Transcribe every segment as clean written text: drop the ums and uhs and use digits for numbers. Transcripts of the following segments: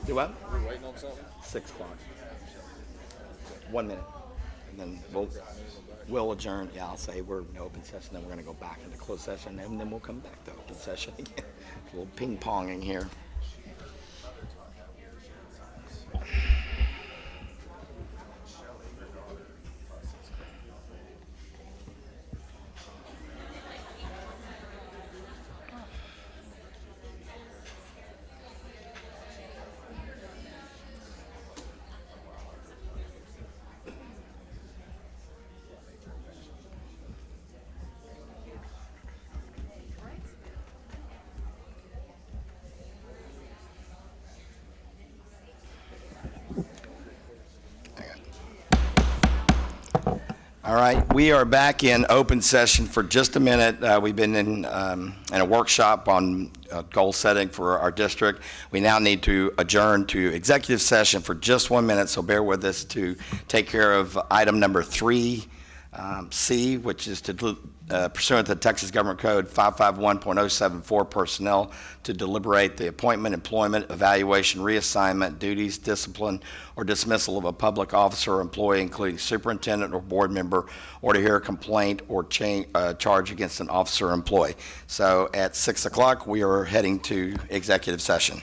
Do what? We're waiting on something. 6 o'clock. 1 minute. And then we'll adjourn. Yeah, I'll say we're in open session. Then we're going to go back into closed session. And then we'll come back to open session again. A little ping ponging here. All right, we are back in open session for just a minute. We've been in a workshop on goal setting for our district. We now need to adjourn to executive session for just 1 minute, so bear with us to take care of item number 3C, which is to pursuant to the Texas Government Code 551.074 personnel to deliberate the appointment, employment, evaluation, reassignment, duties, discipline, or dismissal of a public officer or employee, including superintendent or board member, or to hear a complaint or charge against an officer or employee. So at 6 o'clock, we are heading to executive session.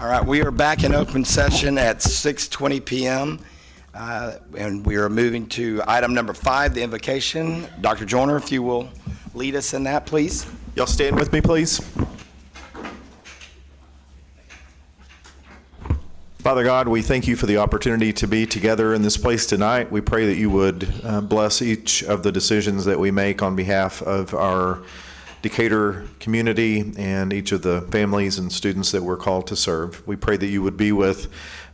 All right, we are back in open session at 6:20 p.m. And we are moving to item number 5, the invocation. Dr. Joyner, if you will lead us in that, please. Y'all stand with me, please. Father God, we thank you for the opportunity to be together in this place tonight. We pray that you would bless each of the decisions that we make on behalf of our Decatur community and each of the families and students that we're called to serve. We pray that you would be with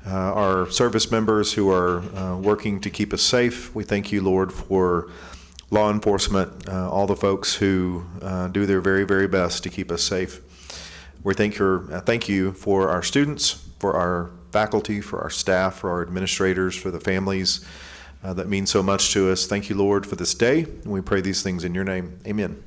our service members who are working to keep us safe. We thank you, Lord, for law enforcement, all the folks who do their very, very best to keep us safe. We thank you for our students, for our faculty, for our staff, for our administrators, for the families that mean so much to us. Thank you, Lord, for this day, and we pray these things in your name. Amen.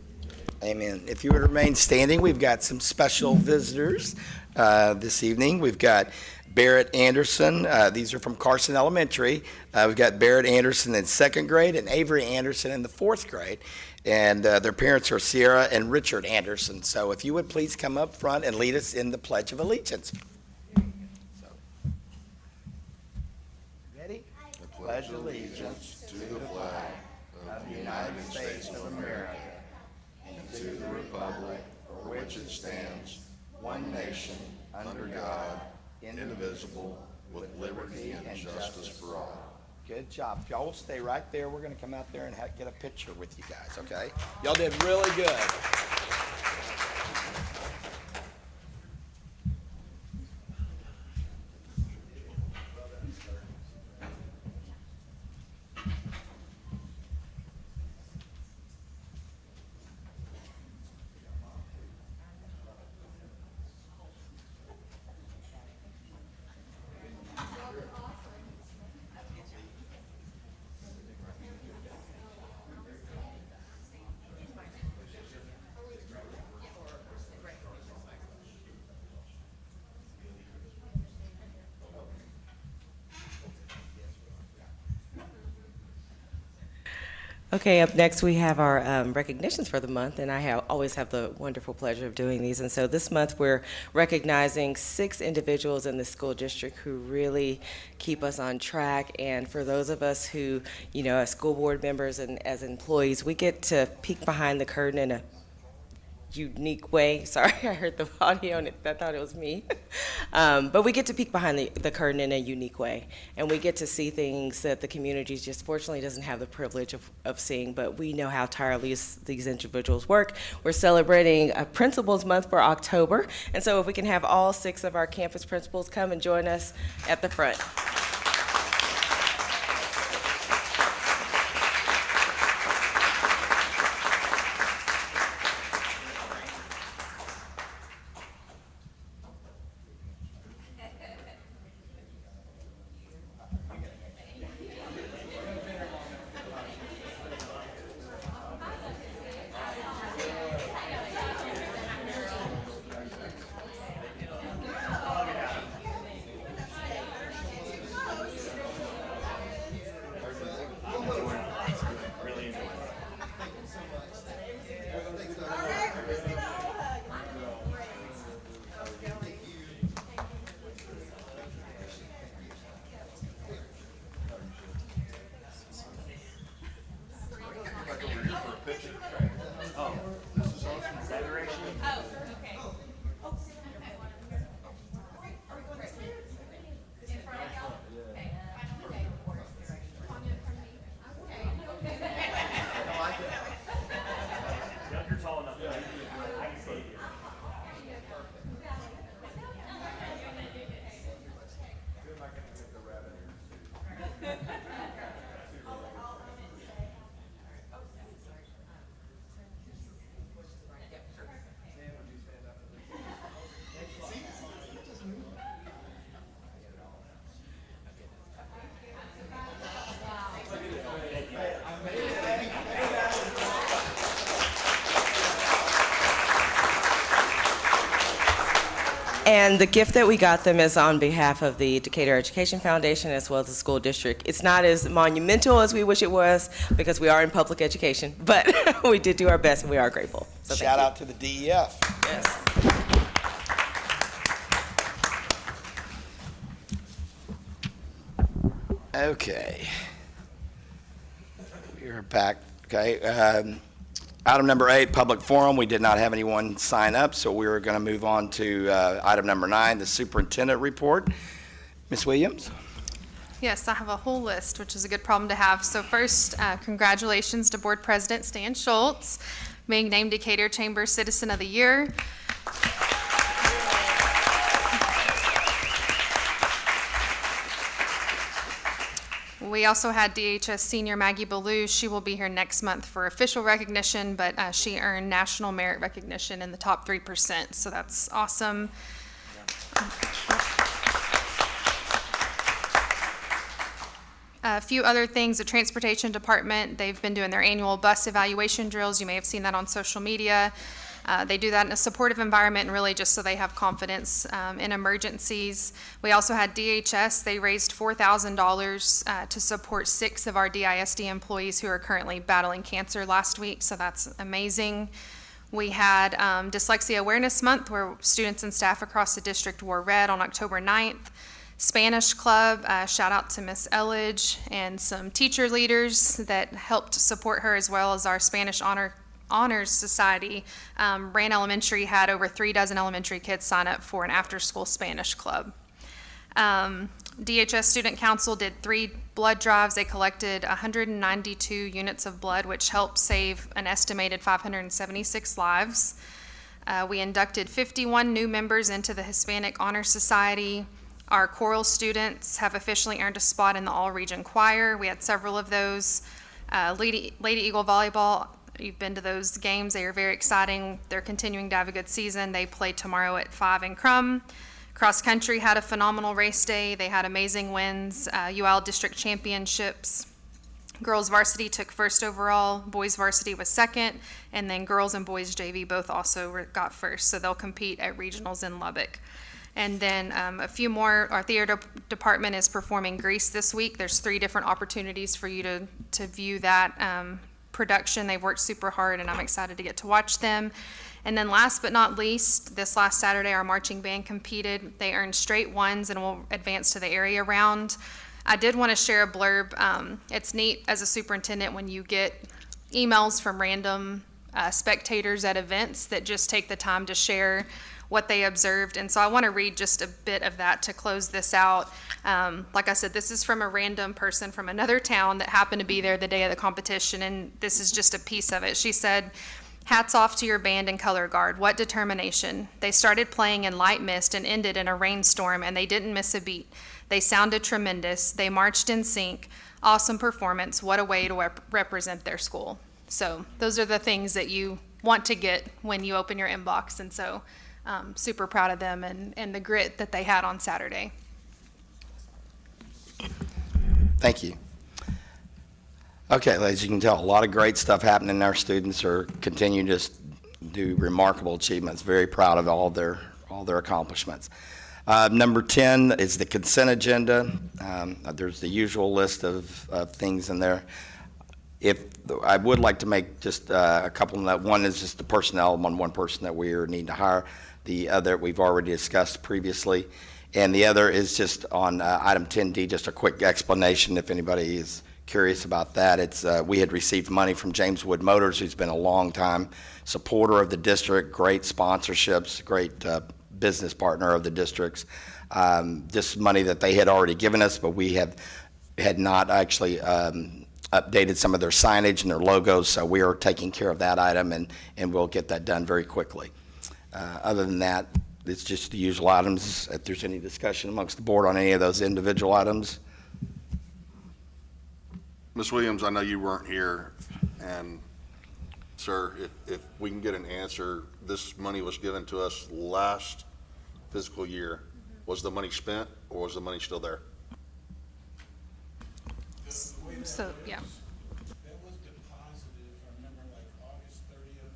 Amen. If you would remain standing, we've got some special visitors this evening. We've got Barrett Anderson. These are from Carson Elementary. We've got Barrett Anderson in 2nd grade and Avery Anderson in the 4th grade. And their parents are Sierra and Richard Anderson. So if you would please come up front and lead us in the Pledge of Allegiance. Ready? I pledge allegiance to the flag of the United States of America and to the republic for which it stands, one nation, under God, indivisible, with liberty and justice for all. Good job. If y'all will stay right there, we're going to come out there and get a picture with you guys, okay? Y'all did really good. Okay, up next we have our recognitions for the month, and I always have the wonderful pleasure of doing these. And so this month we're recognizing 6 individuals in the school district who really keep us on track. And for those of us who, as school board members and as employees, we get to peek behind the curtain in a unique way. Sorry, I heard the audio and I thought it was me. But we get to peek behind the curtain in a unique way. And we get to see things that the community just fortunately doesn't have the privilege of seeing, but we know how tirelessly these individuals work. We're celebrating Principals Month for October. And so if we can have all 6 of our campus principals come and join us at the front. And the gift that we got them is on behalf of the Decatur Education Foundation as well as the school district. It's not as monumental as we wish it was because we are in public education, but we did do our best and we are grateful. So Shout out to the DEF. Yes. Okay. We're back. Okay. Item number 8, public forum. We did not have anyone sign up, so we're going to move on to item number 9, the superintendent report. Ms. Williams? Yes, I have a whole list, which is a good problem to have. So first, congratulations to Board President Stan Schultz, being named Decatur Chamber Citizen of the Year. We also had DHS senior Maggie Ballou. She will be here next month for official recognition, but she earned national merit recognition in the top 3%, so that's awesome. A few other things, the Transportation Department, they've been doing their annual bus evaluation drills. You may have seen that on social media. They do that in a supportive environment and really just so they have confidence in emergencies. We also had DHS. They raised $4,000 to support 6 of our DISD employees who are currently battling cancer last week, so that's amazing. We had Dyslexia Awareness Month, where students and staff across the district wore red on October 9th. Spanish Club, shout out to Miss Elledge and some teacher leaders that helped support her, as well as our Spanish Honors Society. Rand Elementary had over 3 dozen elementary kids sign up for an after-school Spanish club. DHS Student Council did 3 blood drives. They collected 192 units of blood, which helped save an estimated 576 lives. We inducted 51 new members into the Hispanic Honor Society. Our choral students have officially earned a spot in the all-region choir. We had several of those. Lady Eagle Volleyball, you've been to those games. They are very exciting. They're continuing to have a good season. They play tomorrow at 5 in Crum. Cross country had a phenomenal race day. They had amazing wins, UL district championships. Girls varsity took 1st overall, boys varsity was 2nd, and then girls and boys JV both also got 1st. So they'll compete at regionals in Lubbock. And then a few more, our theater department is performing Grease this week. There's 3 different opportunities for you to view that production. They've worked super hard, and I'm excited to get to watch them. And then last but not least, this last Saturday, our marching band competed. They earned straight 1s and will advance to the area round. I did want to share a blurb. It's neat as a superintendent when you get emails from random spectators at events that just take the time to share what they observed. And so I want to read just a bit of that to close this out. Like I said, this is from a random person from another town that happened to be there the day of the competition, and this is just a piece of it. She said, "Hats off to your band and color guard. What determination. They started playing in light mist and ended in a rainstorm, and they didn't miss a beat. They sounded tremendous. They marched in sync. Awesome performance. What a way to represent their school." So those are the things that you want to get when you open your inbox. And so super proud of them and the grit that they had on Saturday. Thank you. Okay, as you can tell, a lot of great stuff happening. Our students are continuing to just do remarkable achievements. Very proud of all their accomplishments. Number 10 is the consent agenda. There's the usual list of things in there. I would like to make just a couple of that. One is just the personnel on one person that we need to hire. The other we've already discussed previously. And the other is just on item 10D, just a quick explanation if anybody is curious about that. It's we had received money from James Wood Motors, who's been a long time supporter of the district, great sponsorships, great business partner of the district's. Just money that they had already given us, but we had not actually updated some of their signage and their logos, so we are taking care of that item, and we'll get that done very quickly. Other than that, it's just the usual items. If there's any discussion amongst the board on any of those individual items. Ms. Williams, I know you weren't here, and sir, if we can get an answer, this money was given to us last fiscal year. Was the money spent, or was the money still there? So, yeah. That was deposited, if I remember, like August 30th.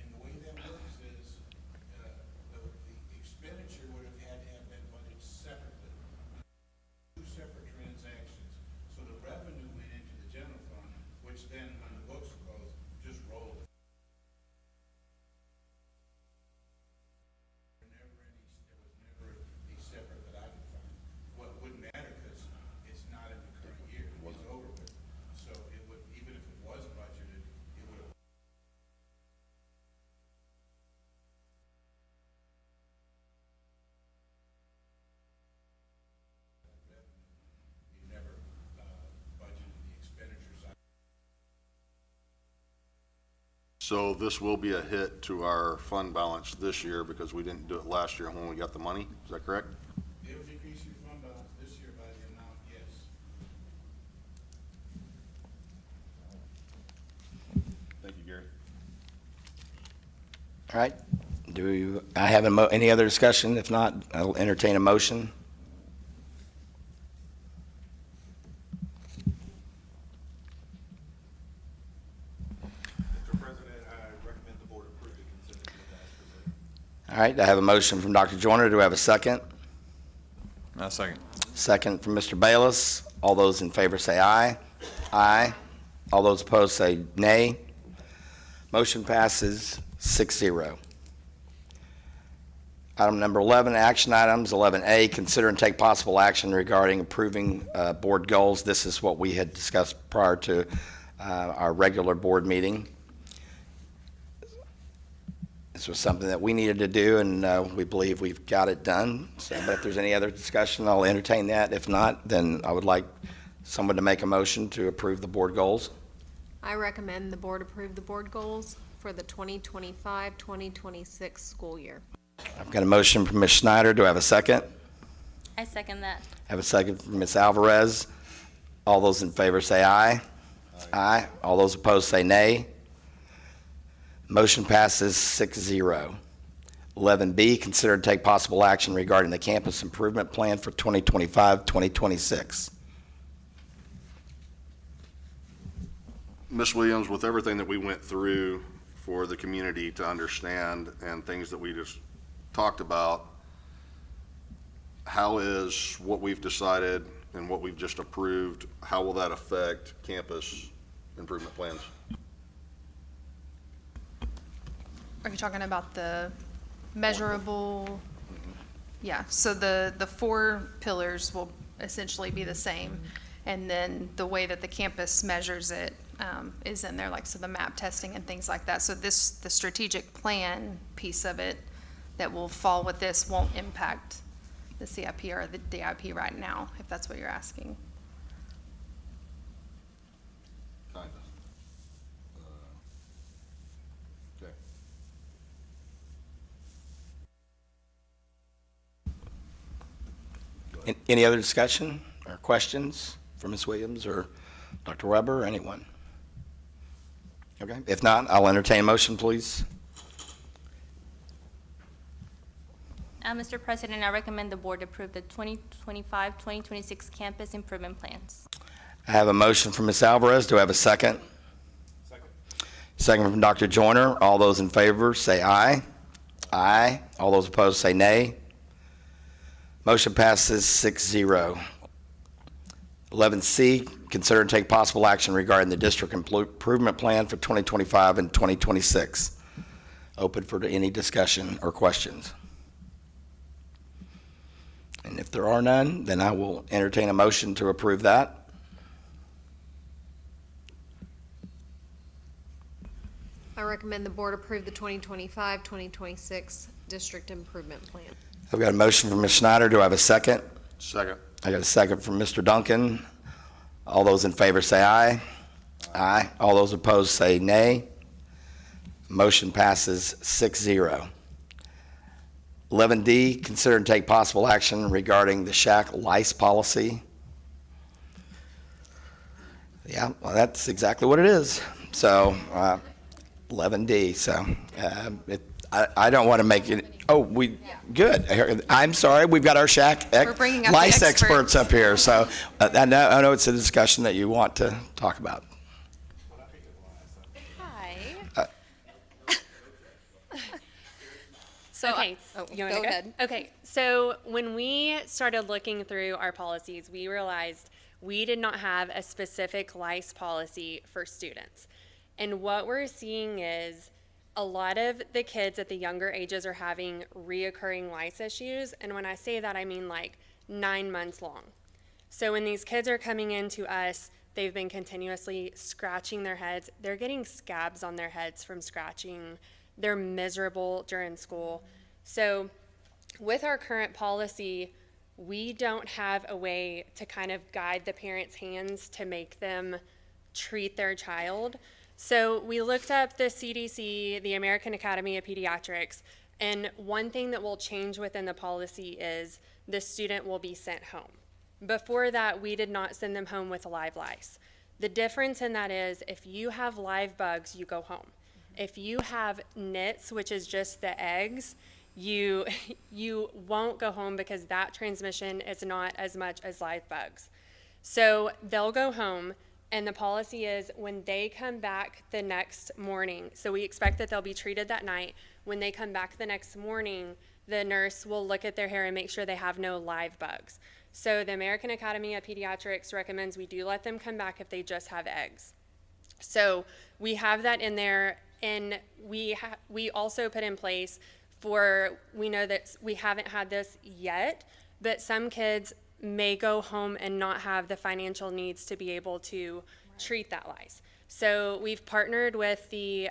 And the way that works is, the expenditure would have had to have been funded separately. 2 separate transactions. So the revenue went into the general fund, which then, when the books were closed, just rolled. There was never a separate that I could find. What wouldn't So this will be a hit to our fund balance this year because we didn't do it last year when we got the money. Is that correct? It will decrease your fund balance this year by the amount, yes. Thank you, Gary. All right. I have any other discussion? If not, I'll entertain a motion. Mr. President, I recommend the board approve the consent agenda as presented. All right, I have a motion from Dr. Joyner. Do I have a second? Second. Second from Mr. Bayless. All those in favor say aye. Aye. All those opposed say nay. Motion passes 6-0. Item number 11, action items. 11A, consider and take possible action regarding approving board goals. This is what we had discussed prior to our regular board meeting. This was something that we needed to do, and we believe we've got it done. So, but if there's any other discussion, I'll entertain that. If not, then I would like someone to make a motion to approve the board goals. I recommend the board approve the board goals for the 2025-2026 school year. I've got a motion from Ms. Schneider. Do I have a second? I second that. I have a second from Ms. Alvarez. All those in favor say aye. Aye. All those opposed say nay. Motion passes 6-0. 11B, consider to take possible action regarding the campus improvement plan for 2025-2026. Ms. Williams, with everything that we went through for the community to understand and things that we just talked about, how is what we've decided and what we've just approved, how will that affect campus improvement plans? Are you talking about the measurable? Yeah, so the 4 pillars will essentially be the same. And then the way that the campus measures it is in there, like, so the map testing and things like that. So the strategic plan piece of it that will fall with this won't impact the CIP or the DIP right now, if that's what you're asking. Kind of. Okay. Any other discussion or questions for Ms. Williams or Dr. Weber or anyone? Okay, if not, I'll entertain a motion, please. Mr. President, I recommend the board approve the 2025-2026 campus improvement plans. I have a motion from Ms. Alvarez. Do I have a second? Second. Second from Dr. Joyner. All those in favor say aye. Aye. All those opposed say nay. Motion passes 6-0. 11C, consider and take possible action regarding the district improvement plan for 2025 and 2026. Open for any discussion or questions. And if there are none, then I will entertain a motion to approve that. I recommend the board approve the 2025-2026 district improvement plan. I've got a motion from Ms. Schneider. Do I have a second? Second. I got a second from Mr. Duncan. All those in favor say aye. Aye. All those opposed say nay. Motion passes 6-0. 11D, consider and take possible action regarding the shack lice policy. Yeah, well, that's exactly what it is. So, 11D, so I don't want to make it, good. I'm sorry, we've got our shack We're bringing up the lice experts. experts up here, so I know it's a discussion that you want to talk about. Hi. So, Okay, you want me go to ahead. Okay, so when we started looking through our policies, we realized we did not have a specific lice policy for students. And what we're seeing is a lot of the kids at the younger ages are having reoccurring lice issues. And when I say that, I mean like 9 months long. So when these kids are coming in to us, they've been continuously scratching their heads. They're getting scabs on their heads from scratching. They're miserable during school. So with our current policy, we don't have a way to kind of guide the parents' hands to make them treat their child. So we looked up the CDC, the American Academy of Pediatrics, and one thing that will change within the policy is the student will be sent home. Before that, we did not send them home with live lice. The difference in that is if you have live bugs, you go home. If you have nits, which is just the eggs, you won't go home because that transmission is not as much as live bugs. So they'll go home, and the policy is when they come back the next morning, so we expect that they'll be treated that night. When they come back the next morning, the nurse will look at their hair and make sure they have no live bugs. So the American Academy of Pediatrics recommends we do let them come back if they just have eggs. So we have that in there, and we also put in place we know that we haven't had this yet, but some kids may go home and not have the financial needs to be able to treat that lice. So we've partnered with the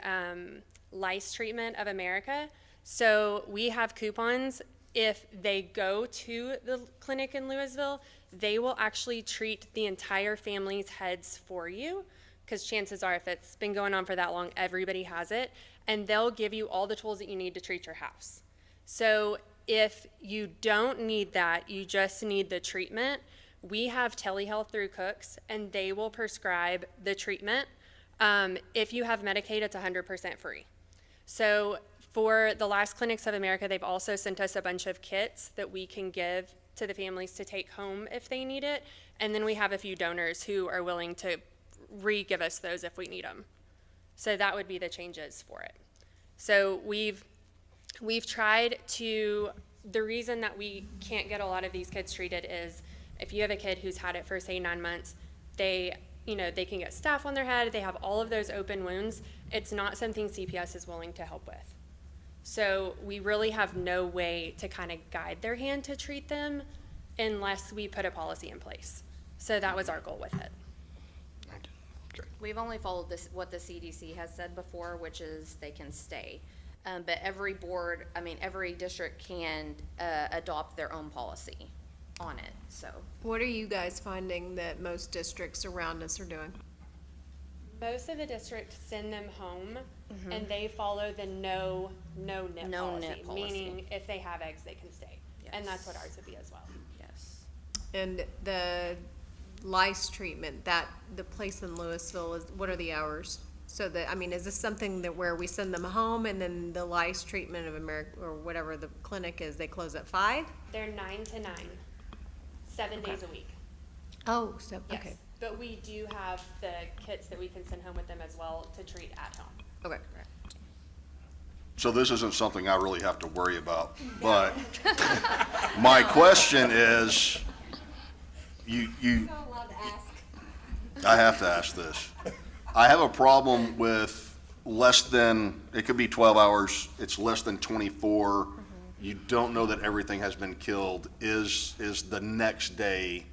Lice Treatment of America. So we have coupons. If they go to the clinic in Louisville, they will actually treat the entire family's heads for you, because chances are if it's been going on for that long, everybody has it, and they'll give you all the tools that you need to treat your house. So if you don't need that, you just need the treatment, we have telehealth through Cooks, and they will prescribe the treatment. If you have Medicaid, it's 100% free. So for the Lice Clinics of America, they've also sent us a bunch of kits that we can give to the families to take home if they need it. And then we have a few donors who are willing to re-give us those if we need them. So that would be the changes for it. So we've tried to, the reason that we can't get a lot of these kids treated is if you have a kid who's had it for, say, 9 months, they can get staph on their head, they have all of those open wounds. It's not something CPS is willing to help with. So we really have no way to kind of guide their hand to treat them unless we put a policy in place. So that was our goal with it. We've only followed what the CDC has said before, which is they can stay. But every board, every district can adopt their own policy on it, so. What are you guys finding that most districts around us are doing? Most of the districts send them home, and they follow the no nip policy, meaning if they have eggs, they can stay. Yes. And that's what ours would be as well. Yes. And the lice treatment, the place in Louisville, what are the hours? So is this something that where we send them home and then the Lice Treatment of America, or whatever the clinic is, they close at 5? They're 9 to 9, 7 days a week. Oh, so, Yes. okay. But we do have the kits that we can send home with them as well to treat at home. Okay. So this isn't something I really have to worry about, but my question is, I have to ask this. I have a problem with less than, it could be 12 hours, it's less than 24. You don't know that everything has been killed. Is the next day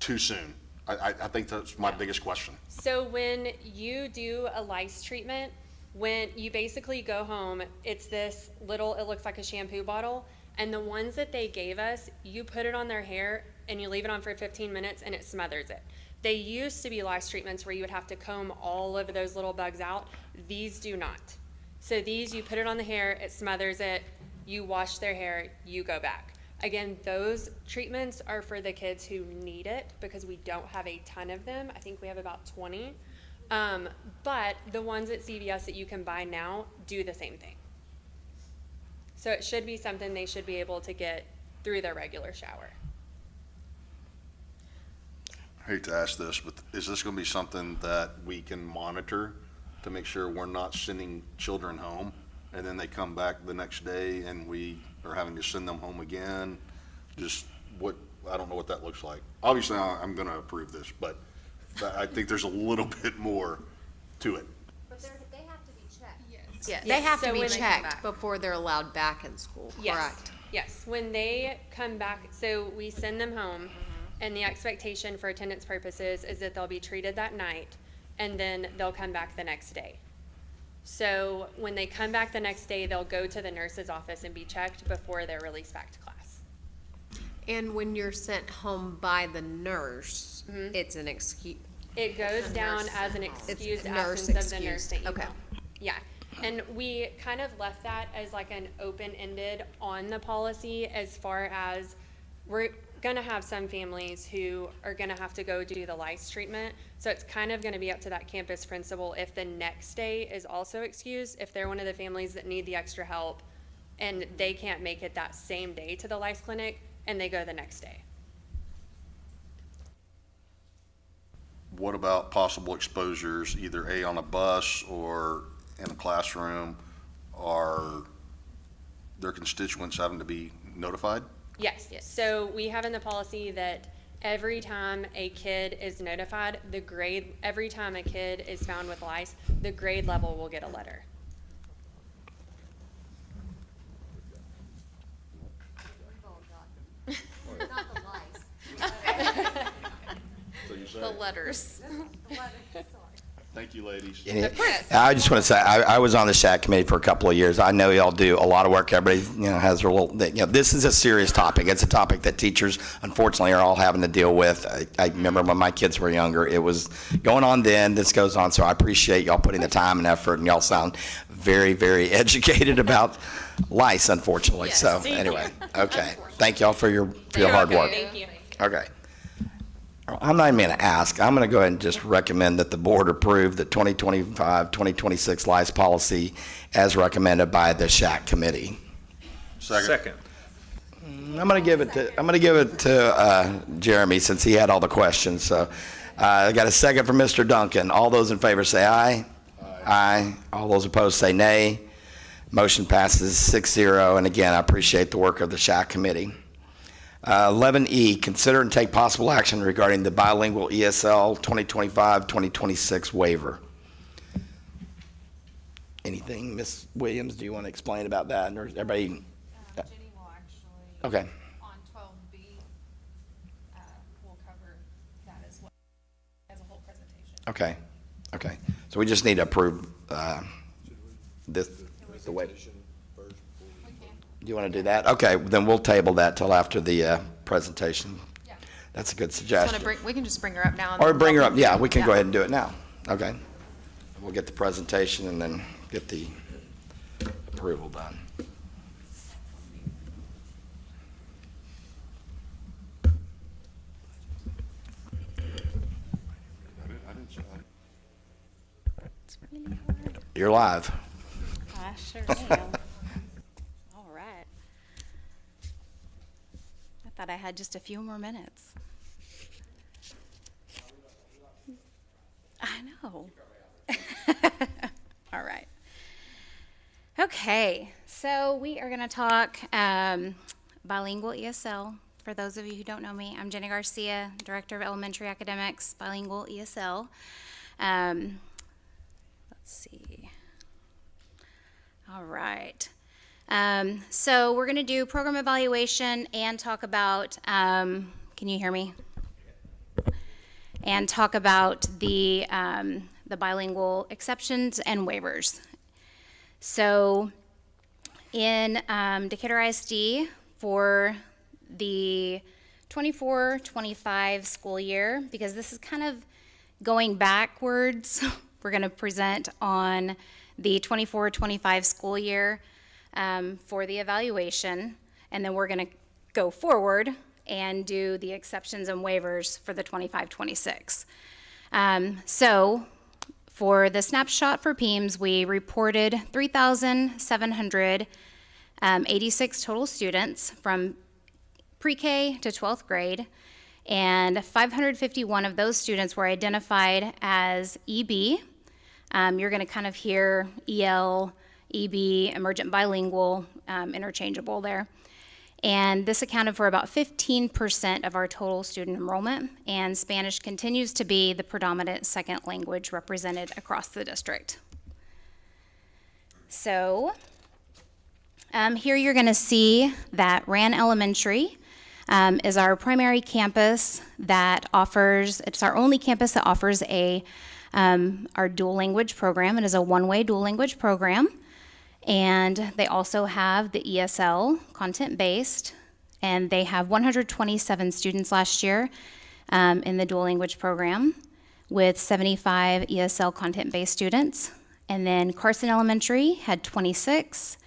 too soon? I think that's my biggest question. So when you do a lice treatment, when you basically go home, it's this little, it looks like a shampoo bottle, and the ones that they gave us, you put it on their hair and you leave it on for 15 minutes and it smothers it. They used to be lice treatments where you would have to comb all of those little bugs out. These do not. So these, you put it on the hair, it smothers it, you wash their hair, you go back. Again, those treatments are for the kids who need it because we don't have a ton of them. I think we have about 20. But the ones at CVS that you can buy now do the same thing. So it should be something they should be able to get through their regular shower. I hate to ask this, but is this going to be something that we can monitor to make sure we're not sending children home and then they come back the next day and we are having to send them home again? I don't know what that looks like. Obviously, I'm going to approve this, but I think there's a little bit more to it. But they have to be checked. Yeah, Yes, they have so to be when they come checked back. before they're allowed back in school, Yes. correct? Yes, when they come back, so we send them home, and the expectation for attendance purposes is that they'll be treated that night, and then they'll come back the next day. So when they come back the next day, they'll go to the nurse's office and be checked before they're released back to class. And when you're sent home by the nurse, it's an excuse. It goes down as an excused nurse absence of the nurse excused. that you Okay. call. Yeah, and we kind of left that as like an open-ended on the policy as far as we're gonna have some families who are gonna have to go do the lice treatment. So it's kind of gonna be up to that campus principal if the next day is also excused, if they're one of the families that need the extra help and they can't make it that same day to the lice clinic and they go the next day. What about possible exposures, either A, on a bus or in a classroom? Are their constituents having to be notified? Yes, so we have in the policy that every time a kid is notified, every time a kid is found with lice, the grade level will get a letter. The letters. Thank you, ladies. I just want to say, I was on the SHAC committee for a couple of years. I know y'all do a lot of work. Everybody, has their little, this is a serious topic. It's a topic that teachers, unfortunately, are all having to deal with. I remember when my kids were younger, it was going on then, this goes on. So I appreciate y'all putting the time and effort, and y'all sound very, very educated about lice, unfortunately. So anyway, okay. Thank y'all for your hard work. Thank you. Okay. I'm not even going to ask. I'm going to go ahead and just recommend that the board approve the 2025-2026 lice policy as recommended by the SHAC committee. Second. I'm going to give it to Jeremy since he had all the questions. So I got a second from Mr. Duncan. All those in favor say aye. Aye. All those opposed say nay. Motion passes 6-0. And again, I appreciate the work of the SHAC committee. 11E, consider and take possible action regarding the bilingual ESL 2025-2026 waiver. Anything, Ms. Williams, do you want to explain about that? Or everybody? Jenny will actually, Okay. on 12B, will cover that as well, as a whole presentation. Okay. Okay. So we just need to approve this, the waiver. Do you want to do that? Okay, then we'll table that till after the presentation. Yeah. That's a good Just wanna suggestion. we can just bring her up now. and Or then bring her y'all up, yeah, we can go yeah. ahead and do it now. Okay. We'll get the presentation and then get the approval done. It's really hard. You're live. I sure am. All right. I thought I had just a few more minutes. I know. All right. Okay, so we are going to talk bilingual ESL. For those of you who don't know me, I'm Jenny Garcia, Director of Elementary Academics, bilingual ESL. Let's see. All right. So we're going to do program evaluation and talk about, can you hear me? And talk about the bilingual exceptions and waivers. So in Decatur ISD for the 24-25 school year, because this is kind of going backwards, we're going to present on the 24-25 school year for the evaluation, and then we're going to go forward and do the exceptions and waivers for the 25-26. So for the snapshot for PEAMS, we reported 3,786 total students from pre-K to 12th grade, and 551 of those students were identified as EB. You're going to kind of hear EL, EB, emergent bilingual, interchangeable there. And this accounted for about 15% of our total student enrollment, and Spanish continues to be the predominant second language represented across the district. So here you're going to see that Rand Elementary is our primary campus that offers, it's our only campus that offers our dual language program. It is a one-way dual language program. And they also have the ESL, content-based, and they have 127 students last year in the dual language program. with 75 ESL content-based students. And then Carson Elementary had 26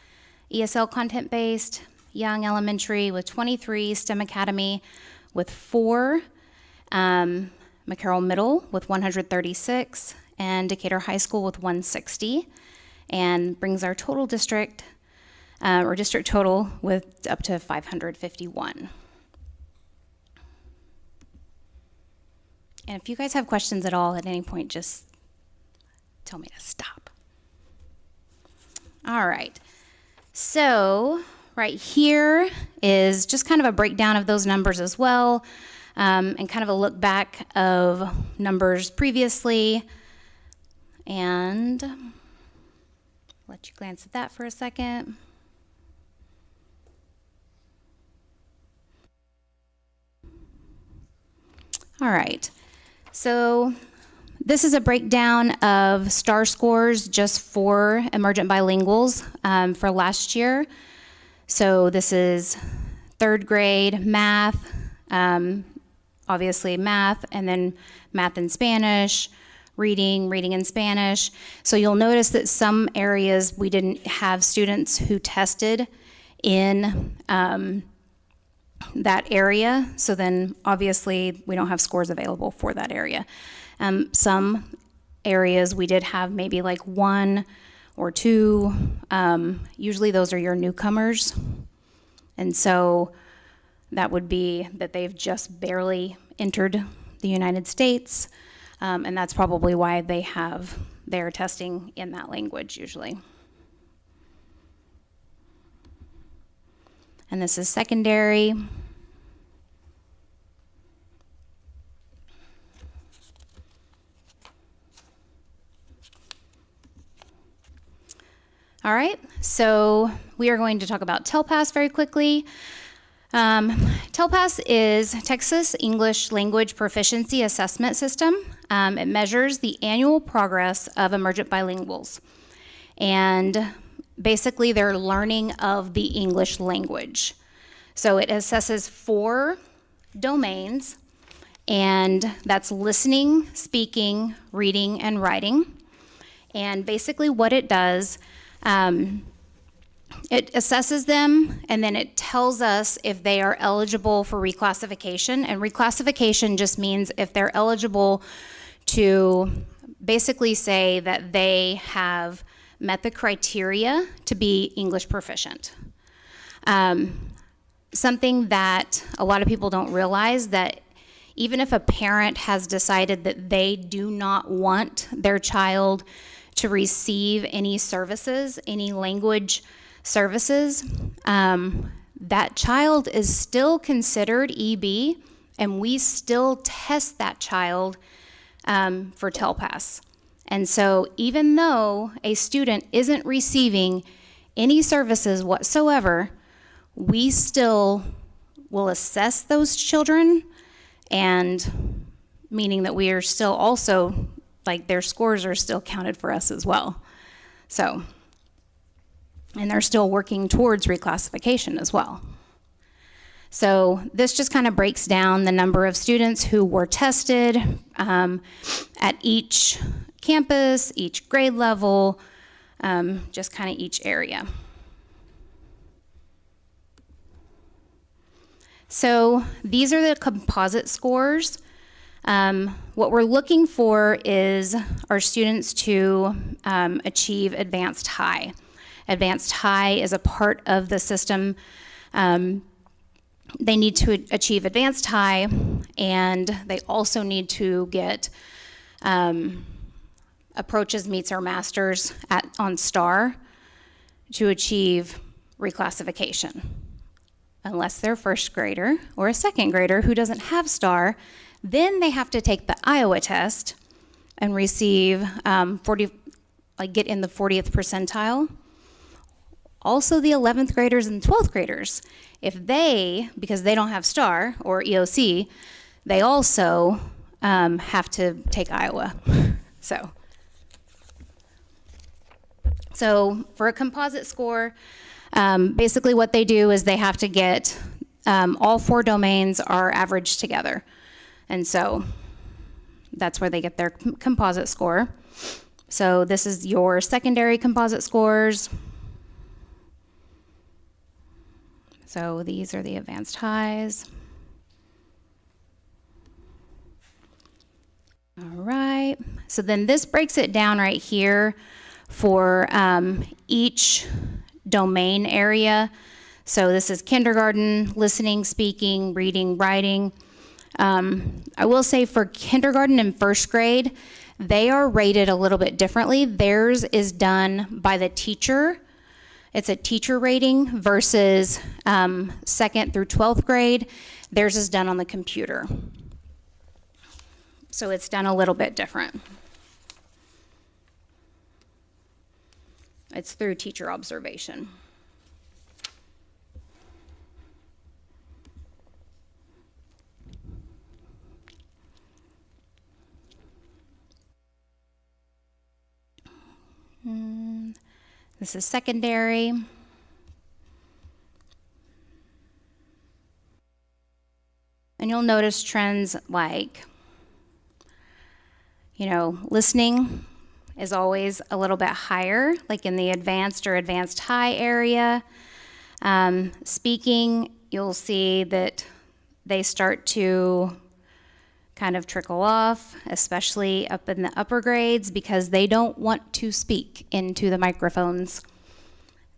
ESL content-based, Young Elementary with 23, STEM Academy with 4, McCarroll Middle with 136, and Decatur High School with 160, and brings our total district, or district total, with up to 551. And if you guys have questions at all at any point, just tell me to stop. All right, so right here is just kind of a breakdown of those numbers as well, and kind of a look back of numbers previously. And let you glance at that for a second. All right, so this is a breakdown of STAR scores just for emergent bilinguals for last year. So this is third grade math, obviously math, and then math and Spanish, reading in Spanish. So you'll notice that some areas we didn't have students who tested in that area. So then obviously we don't have scores available for that area. Some areas we did have maybe like 1 or 2. Usually those are your newcomers. And so that would be that they've just barely entered the United States. And that's probably why they have their testing in that language usually. And this is secondary. All right, so we are going to talk about TELPAS very quickly. TELPAS is Texas English Language Proficiency Assessment System. It measures the annual progress of emergent bilinguals and basically their learning of the English language. So it assesses 4 domains, and that's listening, speaking, reading, and writing. And basically what it does, it assesses them, and then it tells us if they are eligible for reclassification. And reclassification just means if they're eligible to basically say that they have met the criteria to be English proficient. Something that a lot of people don't realize, that even if a parent has decided that they do not want their child to receive any services, any language services, that child is still considered EB, and we still test that child for TELPAS. And so even though a student isn't receiving any services whatsoever, we still will assess those children, and meaning that we are still also, like, their scores are still counted for us as well. So, and they're still working towards reclassification as well. So this just kind of breaks down the number of students who were tested at each campus, each grade level, just kind of each area. So these are the composite scores. What we're looking for is our students to achieve advanced high. Advanced high is a part of the system. They need to achieve advanced high, and they also need to get approaches, meets, or masters on STAR to achieve reclassification. Unless they're a first grader or a second grader who doesn't have STAR, then they have to take the Iowa test and receive get in the 40th percentile. Also the 11th graders and 12th graders, if they, because they don't have STAR or EOC, they also have to take Iowa. So for a composite score, basically what they do is they have to get all 4 domains are averaged together. And so That's where they get their composite score. So this is your secondary composite scores. So these are the advanced highs. All right, so then this breaks it down right here for each domain area. So this is kindergarten, listening, speaking, reading, writing. I will say for kindergarten and first grade, they are rated a little bit differently. Theirs is done by the teacher. It's a teacher rating versus 2nd through 12th grade. Theirs is done on the computer. So it's done a little bit different. It's through teacher observation. This is secondary. And you'll notice trends like, listening is always a little bit higher, like in the advanced or advanced high area. Speaking, you'll see that they start to kind of trickle off, especially up in the upper grades, because they don't want to speak into the microphones.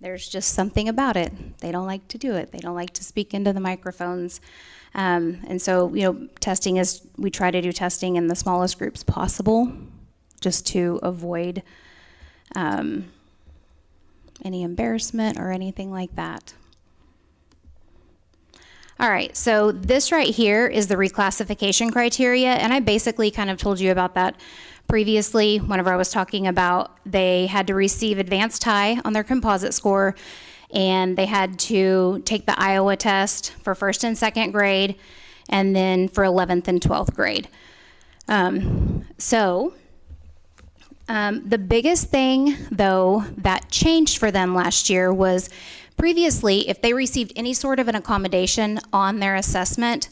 There's just something about it. They don't like to do it. They don't like to speak into the microphones. And so, testing is, we try to do testing in the smallest groups possible, just to avoid any embarrassment or anything like that. All right, so this right here is the reclassification criteria, and I basically kind of told you about that previously whenever I was talking about they had to receive advanced high on their composite score, and they had to take the Iowa test for 1st and 2nd grade, and then for 11th and 12th grade. The biggest thing, though, that changed for them last year was previously, if they received any sort of an accommodation on their assessment,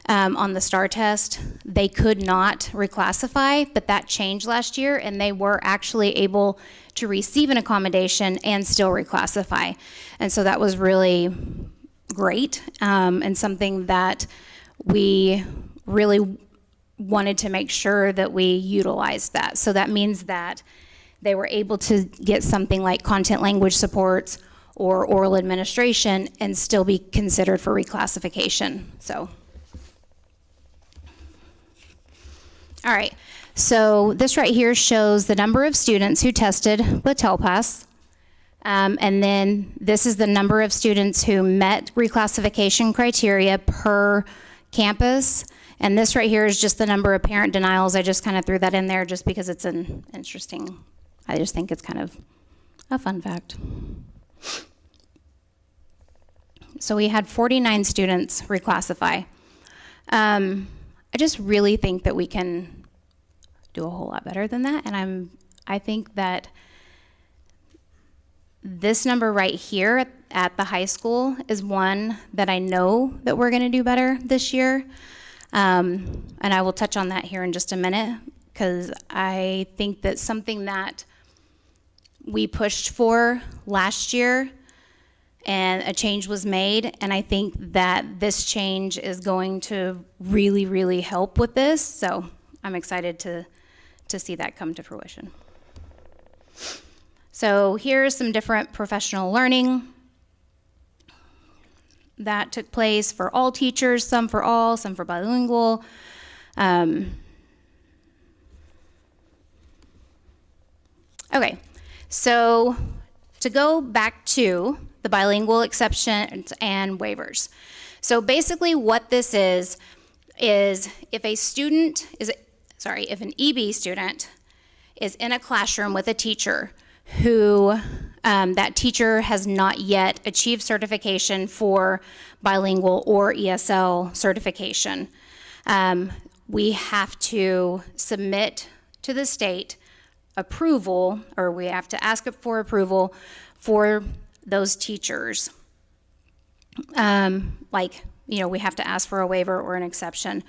on the STAR test, they could not reclassify, but that changed last year, and they were actually able to receive an accommodation and still reclassify. And so that was really great, and something that we really wanted to make sure that we utilized that. So that means that they were able to get something like content language supports or oral administration and still be considered for reclassification. So, all right, so this right here shows the number of students who tested with TELPAS. And then this is the number of students who met reclassification criteria per campus. And this right here is just the number of parent denials. I just kind of threw that in there just because it's an interesting, I just think it's kind of a fun fact. So we had 49 students reclassify. I just really think that we can do a whole lot better than that, and I think that this number right here at the high school is one that I know that we're gonna do better this year. And I will touch on that here in just a minute, because I think that something that we pushed for last year and a change was made, and I think that this change is going to really, really help with this. So I'm excited to see that come to fruition. So here's some different professional learning that took place for all teachers, some for all, some for bilingual. Okay, so to go back to the bilingual exceptions and waivers. So basically what this is if a student if an EB student is in a classroom with a teacher who that teacher has not yet achieved certification for bilingual or ESL certification, we have to submit to the state approval, or we have to ask for approval for those teachers. We have to ask for a waiver or an exception.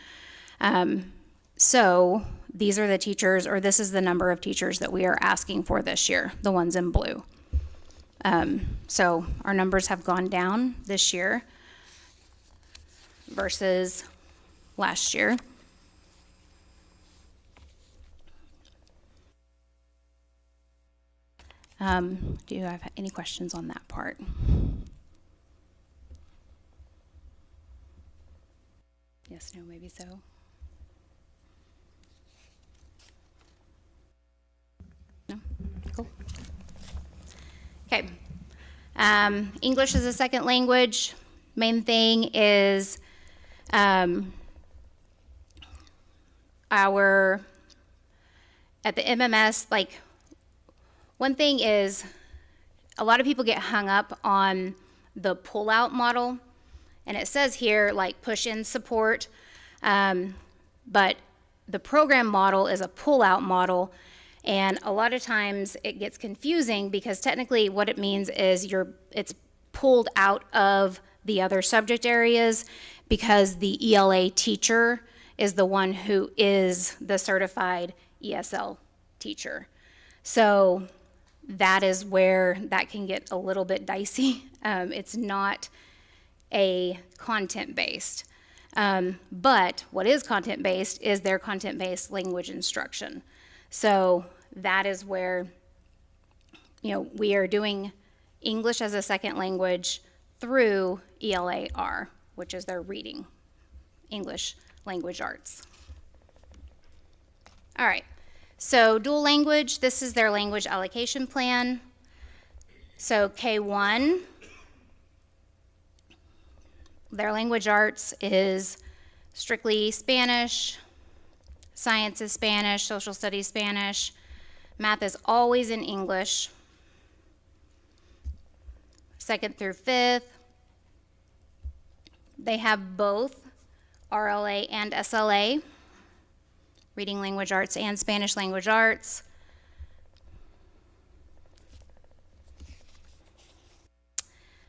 So these are the teachers, or this is the number of teachers that we are asking for this year, the ones in blue. So our numbers have gone down this year versus last year. Do you have any questions on that part? Yes, no, maybe so. No? Cool. Okay. English as a second language. Main thing is at the MMS, like, one thing is a lot of people get hung up on the pull-out model, and it says here, like, push-in support, but the program model is a pull-out model, and a lot of times it gets confusing because technically what it means is it's pulled out of the other subject areas because the ELA teacher is the one who is the certified ESL teacher. So that is where that can get a little bit dicey. It's not a content-based. But what is content-based is their content-based language instruction. So that is where, we are doing English as a second language through ELAR, which is their reading, English Language Arts. All right, so dual language, this is their language allocation plan. So K1, their language arts is strictly Spanish, science is Spanish, social studies Spanish, math is always in English. 2nd through 5th, they have both RLA and SLA, reading language arts and Spanish language arts.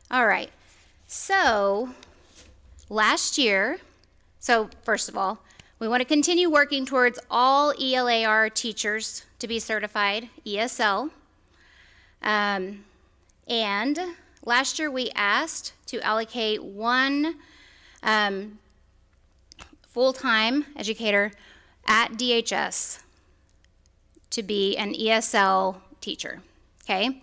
All right, so last year, so first of all, we want to continue working towards all ELAR teachers to be certified ESL. And last year we asked to allocate one full-time educator at DHS to be an ESL teacher, okay?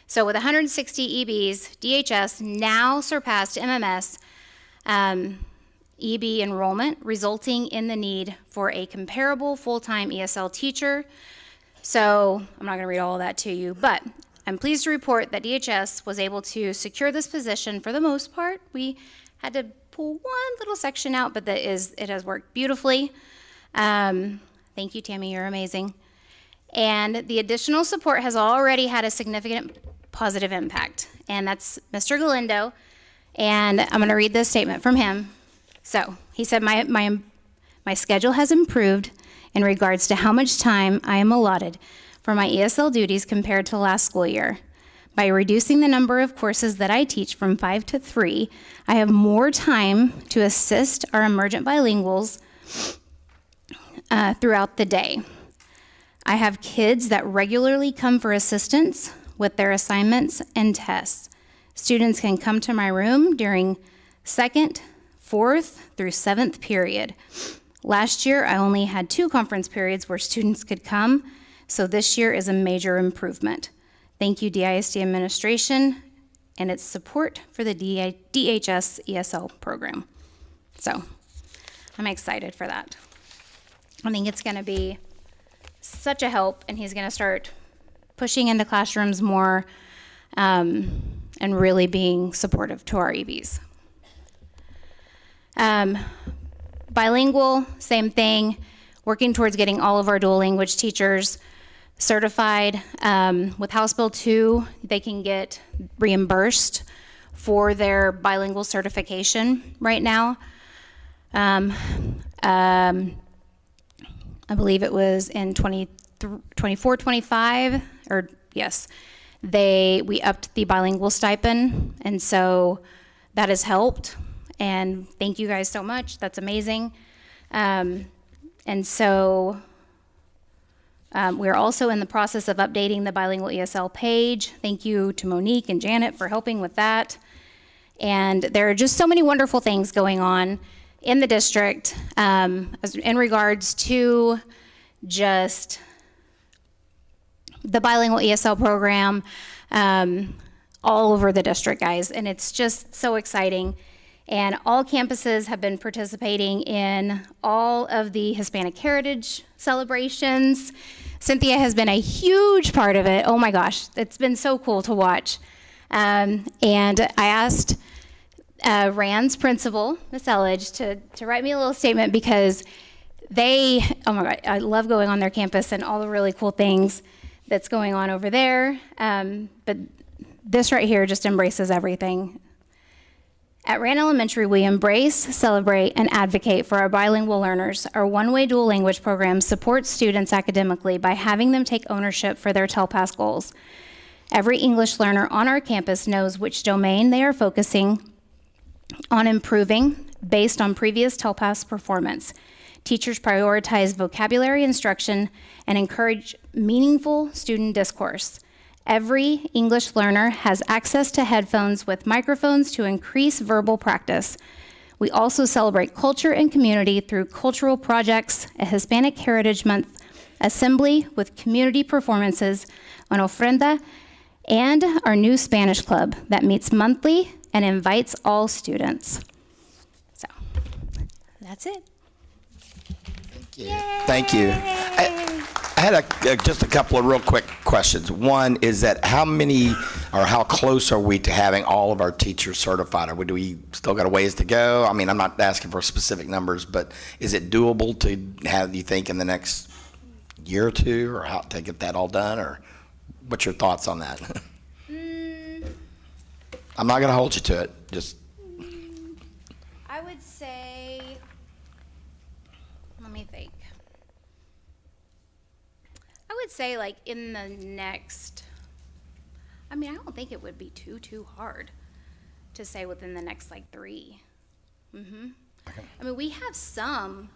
So with 160 EBs, DHS now surpassed MMS EB enrollment, resulting in the need for a comparable full-time ESL teacher. So I'm not going to read all of that to you, but I'm pleased to report that DHS was able to secure this position for the most part. We had to pull one little section out, but it has worked beautifully. Thank you, Tammy, you're amazing. And the additional support has already had a significant positive impact, and that's Mr. Galindo. And I'm going to read this statement from him. So he said, my schedule has improved in regards to how much time I am allotted for my ESL duties compared to last school year. By reducing the number of courses that I teach from 5 to 3, I have more time to assist our emergent bilinguals throughout the day. I have kids that regularly come for assistance with their assignments and tests. Students can come to my room during 2nd, 4th through 7th period. Last year, I only had 2 conference periods where students could come, so this year is a major improvement. Thank you, DISD administration, and its support for the DHS ESL program. So I'm excited for that. I think it's going to be such a help, and he's going to start pushing into classrooms more and really being supportive to our EBs. Bilingual, same thing, working towards getting all of our dual language teachers certified. With House Bill 2, they can get reimbursed for their bilingual certification right now. I believe it was in 24, 25, or yes, we upped the bilingual stipend, and so that has helped, and thank you guys so much, that's amazing. And so We're also in the process of updating the bilingual ESL page. Thank you to Monique and Janet for helping with that. And there are just so many wonderful things going on in the district in regards to just the bilingual ESL program all over the district, guys. And it's just so exciting. And all campuses have been participating in all of the Hispanic Heritage celebrations. Cynthia has been a huge part of it. Oh my gosh, it's been so cool to watch. And I asked Rand's principal, Miss Elledge, to write me a little statement because oh my God, I love going on their campus and all the really cool things that's going on over there. But this right here just embraces everything. At Rand Elementary, we embrace, celebrate, and advocate for our bilingual learners. Our one-way dual language program supports students academically by having them take ownership for their TELPAS goals. Every English learner on our campus knows which domain they are focusing on improving based on previous TELPAS performance. Teachers prioritize vocabulary instruction and encourage meaningful student discourse. Every English learner has access to headphones with microphones to increase verbal practice. We also celebrate culture and community through cultural projects, a Hispanic Heritage Month assembly with community performances, an ofrenda, and our new Spanish club that meets monthly and invites all students. So, that's it. Thank you. I had just a couple of real quick questions. One is that how many or how close are we to having all of our teachers certified? Or do we still got a ways to go? I mean, I'm not asking for specific numbers, but is it doable to have, you think, in the next year or two, or how to get that all done? Or what's your thoughts on that? I'm not going to hold you to it. Just I would say, let me think. I would say like in the next, I mean, I don't think it would be too hard to say within the next like 3. okay. I mean, we have some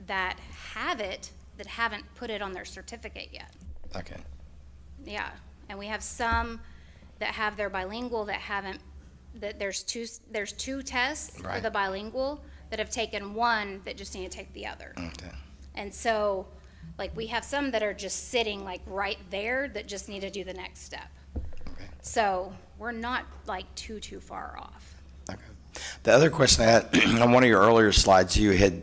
that have it that haven't put it on their certificate yet. Okay. Yeah, and we have some that have their bilingual that haven't, that there's two tests for Right. the bilingual that have taken one that just need to take the other. Okay. And so, like, we have some that are just sitting like right there that just need to do the next step. Okay. So we're not like too far off. Okay. The other question I had, on one of your earlier slides, you had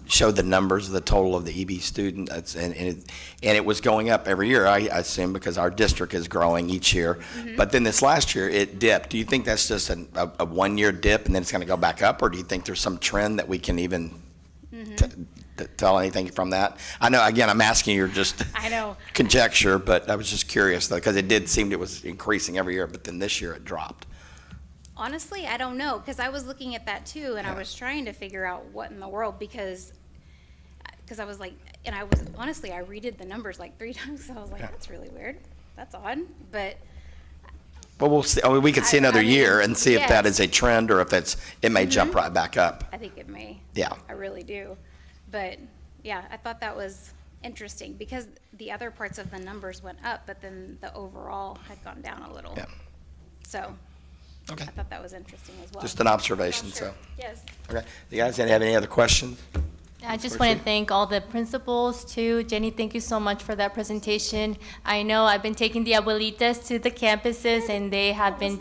showed the numbers of the total of the EB students, and it was going up every year, I assume, because our district is growing each year. But then this last year, it dipped. Do you think that's just a one-year dip, and then it's going to go back up, or do you think there's some trend that we can even tell anything from that? I know, again, I'm asking you just I know. conjecture, but I was just curious, though, because it did seem it was increasing every year, but then this year it dropped. Honestly, I don't know, because I was looking at that too, and I was trying to figure out what in the world, because I was like, and I was, honestly, I redid the numbers like 3 times, so I was like, that's really weird, that's odd, but. Well, we'll see. I mean, we could see another I mean, year and see if that yes. is a trend, or if it may jump right back up. I think it may. Yeah. I really do. But, yeah, I thought that was interesting, because the other parts of the numbers went up, but then the overall had gone down a little. Yeah. So, Okay. I thought that was interesting as well. Just an observation, Sure. so. Yes. Okay. You guys have any other questions? I just want to thank all the principals too. Jenny, thank you so much for that presentation. I know I've been taking the abuelitas to the campuses, and they have been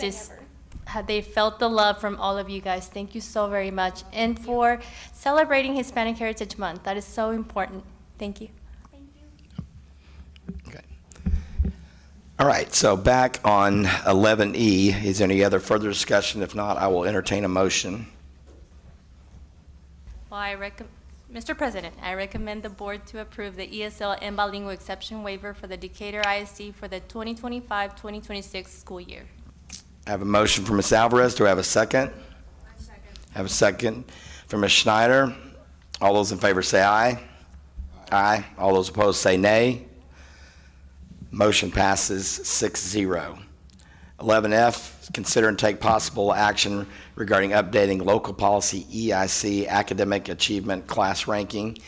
they felt the love from all of you guys. Thank you so very much. And for celebrating Hispanic Heritage Month, that is so important. Thank you. Okay. All right, so back on 11E, is there any other further discussion? If not, I will entertain a motion. Well, Mr. President, I recommend the board to approve the ESL and bilingual exception waiver for the Decatur ISD for the 2025-2026 school year. I have a motion from Ms. Alvarez. Do I have a second? I have a second from Ms. Schneider. All those in favor say aye. Aye. All those opposed say nay. Motion passes 6-0. 11F, consider and take possible action regarding updating local policy EIC academic achievement class ranking.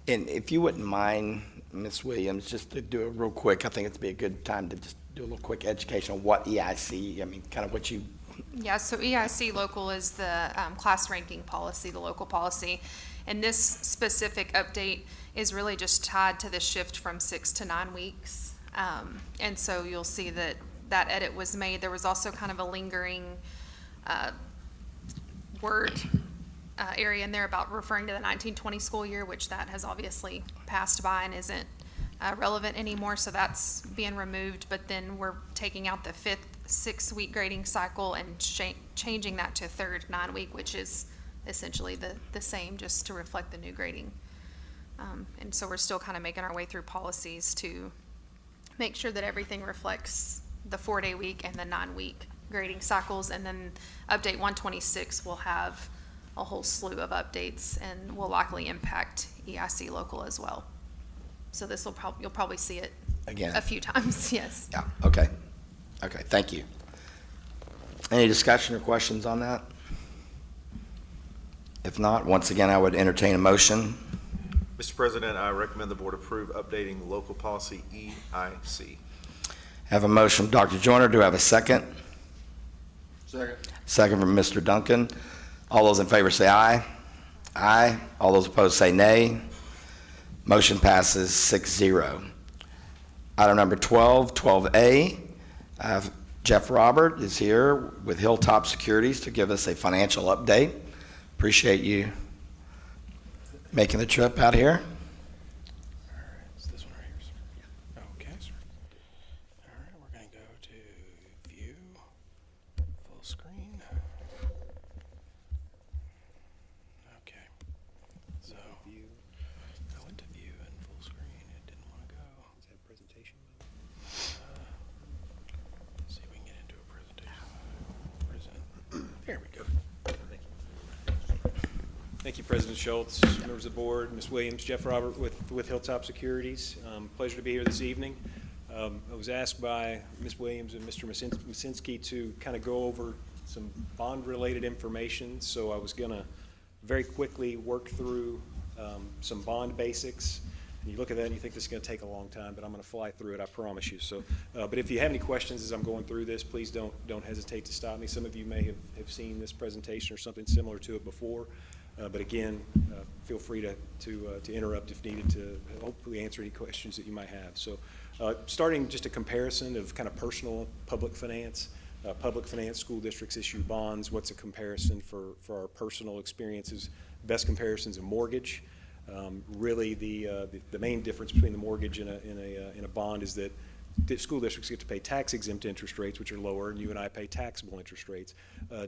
And if you wouldn't mind, Ms. Williams, just to do it real quick, I think it'd be a good time to just do a little quick education on what EIC, I mean, kind of what you, Yeah, so EIC local is the class ranking policy, the local policy. And this specific update is really just tied to the shift from 6 to 9 weeks. And so you'll see that that edit was made. There was also kind of a lingering word area in there about referring to the 1920 school year, which that has obviously passed by and isn't relevant anymore. So that's being removed. But then we're taking out the 5th 6-week grading cycle and changing that to 3rd 9-week, which is essentially the same, just to reflect the new grading. And so we're still kind of making our way through policies to make sure that everything reflects the 4-day week and the 9-week grading cycles. And then update 126 will have a whole slew of updates and will likely impact EIC local as well. So this will you'll probably see it again, a few times. Yes. yeah, okay. Okay, thank you. Any discussion or questions on that? If not, once again, I would entertain a motion. Mr. President, I recommend the board approve updating local policy EIC. Have a motion from Dr. Joyner. Do I have a second? Second. Second from Mr. Duncan. All those in favor say aye. Aye. All those opposed say nay. Motion passes 6-0. Item number 12, 12A. Jeff Robert is here with Hilltop Securities to give us a financial update. Appreciate you making the trip out here. It's this one right here, sir. Okay, sir. All right, we're going to go to view, full screen. Okay. So, I went to view and full screen. It didn't want to go. Is that presentation mode? See if we can get into a presentation. Present. There we go. Thank you. Thank you, President Schultz, members of the board, Ms. Williams, Jeff Robert with Hilltop Securities. Pleasure to be here this evening. I was asked by Ms. Williams and Mr. Masinski to kind of go over some bond-related information, so I was going to very quickly work through some bond basics. And you look at that and you think this is going to take a long time, but I'm going to fly through it, I promise you. So, but if you have any questions as I'm going through this, please don't hesitate to stop me. Some of you may have seen this presentation or something similar to it before. But again, feel free to interrupt if needed to hopefully answer any questions that you might have. So starting just a comparison of kind of personal public finance. Public finance school districts issue bonds. What's a comparison for our personal experiences? Best comparisons of mortgage. Really the main difference between the mortgage and a bond is that school districts get to pay tax-exempt interest rates, which are lower, and you and I pay taxable interest rates.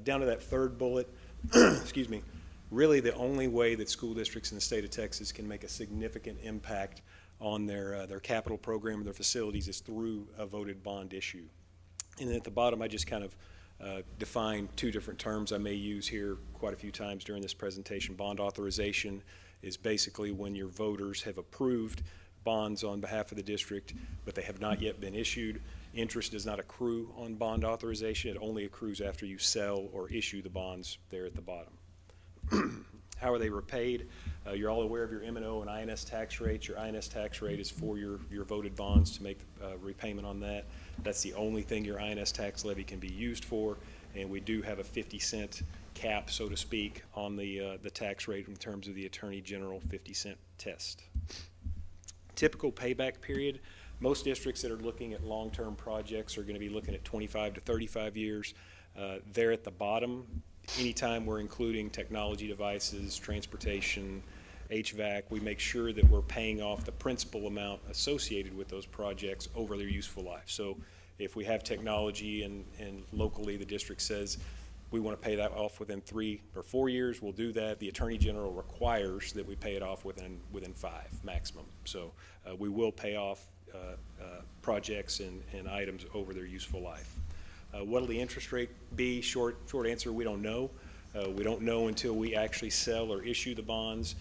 Down to that third bullet, excuse me, really the only way that school districts in the state of Texas can make a significant impact on their capital program or their facilities is through a voted bond issue. And then at the bottom, I just kind of define two different terms I may use here quite a few times during this presentation. Bond authorization is basically when your voters have approved bonds on behalf of the district, but they have not yet been issued. Interest does not accrue on bond authorization. It only accrues after you sell or issue the bonds there at the bottom. How are they repaid? You're all aware of your M&O and INS tax rates. Your INS tax rate is for your voted bonds to make repayment on that. That's the only thing your INS tax levy can be used for, and we do have a 50-cent cap, so to speak, on the tax rate in terms of the Attorney General 50-cent test. Typical payback period. Most districts that are looking at long-term projects are going to be looking at 25 to 35 years. There at the bottom, anytime we're including technology devices, transportation, HVAC, we make sure that we're paying off the principal amount associated with those projects over their useful life. So if we have technology and locally the district says we want to pay that off within 3 or 4 years, we'll do that. The Attorney General requires that we pay it off within 5 maximum. So we will pay off projects and items over their useful life. What will the interest rate be? Short answer, we don't know. We don't know until we actually sell or issue the bonds.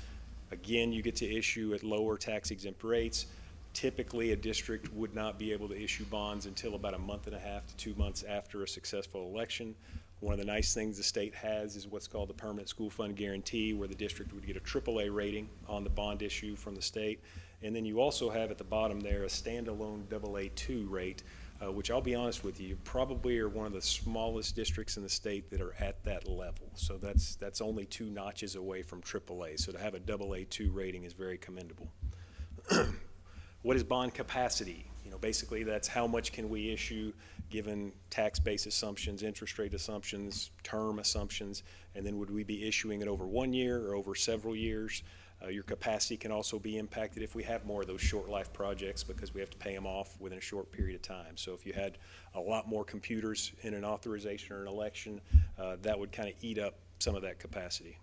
Again, you get to issue at lower tax-exempt rates. Typically, a district would not be able to issue bonds until about a month and a half to 2 months after a successful election. One of the nice things the state has is what's called the Permanent School Fund Guarantee, where the district would get a AAA rating on the bond issue from the state. And then you also have at the bottom there a standalone AA2 rate, which I'll be honest with you, probably are one of the smallest districts in the state that are at that level. So that's only 2 notches away from AAA. So to have a AA2 rating is very commendable. What is bond capacity? Basically that's how much can we issue given tax base assumptions, interest rate assumptions, term assumptions, and then would we be issuing it over 1 year or over several years? Your capacity can also be impacted if we have more of those short life projects because we have to pay them off within a short period of time. So if you had a lot more computers in an authorization or an election, that would kind of eat up some of that capacity.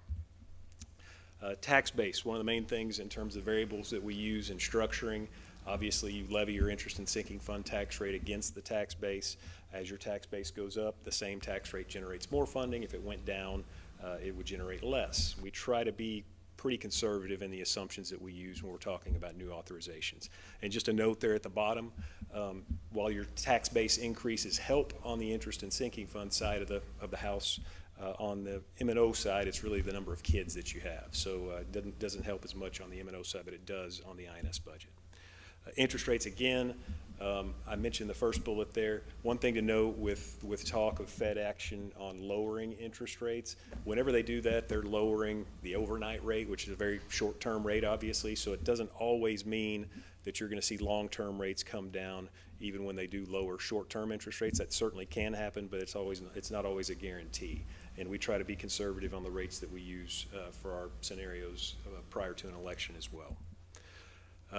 Tax base, one of the main things in terms of variables that we use in structuring. Obviously, you levy your interest and sinking fund tax rate against the tax base. As your tax base goes up, the same tax rate generates more funding. If it went down, it would generate less. We try to be pretty conservative in the assumptions that we use when we're talking about new authorizations. And just a note there at the bottom, while your tax base increases help on the interest and sinking fund side of the house, on the M&O side, it's really the number of kids that you have. So it doesn't help as much on the M&O side, but it does on the INS budget. Interest rates, again, I mentioned the first bullet there. One thing to note with talk of Fed action on lowering interest rates, whenever they do that, they're lowering the overnight rate, which is a very short-term rate, obviously, so it doesn't always mean that you're going to see long-term rates come down even when they do lower short-term interest rates. That certainly can happen, but it's not always a guarantee. And we try to be conservative on the rates that we use for our scenarios prior to an election as well.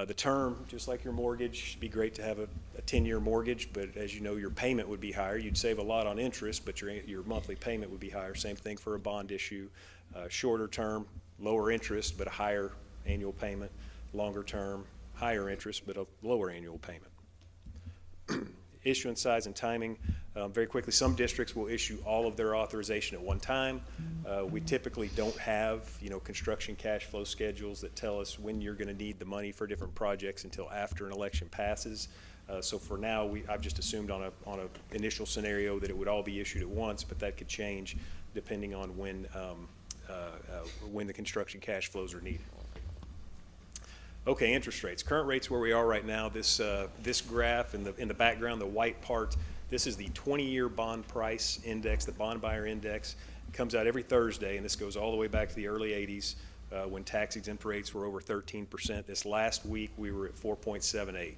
The term, just like your mortgage, it'd be great to have a 10-year mortgage, but as you know, your payment would be higher. You'd save a lot on interest, but your monthly payment would be higher. Same thing for a bond issue. Shorter term, lower interest, but a higher annual payment. Longer term, higher interest, but a lower annual payment. Issuance size and timing. Very quickly, some districts will issue all of their authorization at one time. We typically don't have, construction cash flow schedules that tell us when you're going to need the money for different projects until after an election passes. So for now, I've just assumed on an initial scenario that it would all be issued at once, but that could change depending on when the construction cash flows are needed. Okay, interest rates. Current rates where we are right now, this graph in the background, the white part, this is the 20-year bond price index, the bond buyer index. It comes out every Thursday, and this goes all the way back to the early 80s when tax-exempt rates were over 13%. This last week, we were at 4.78.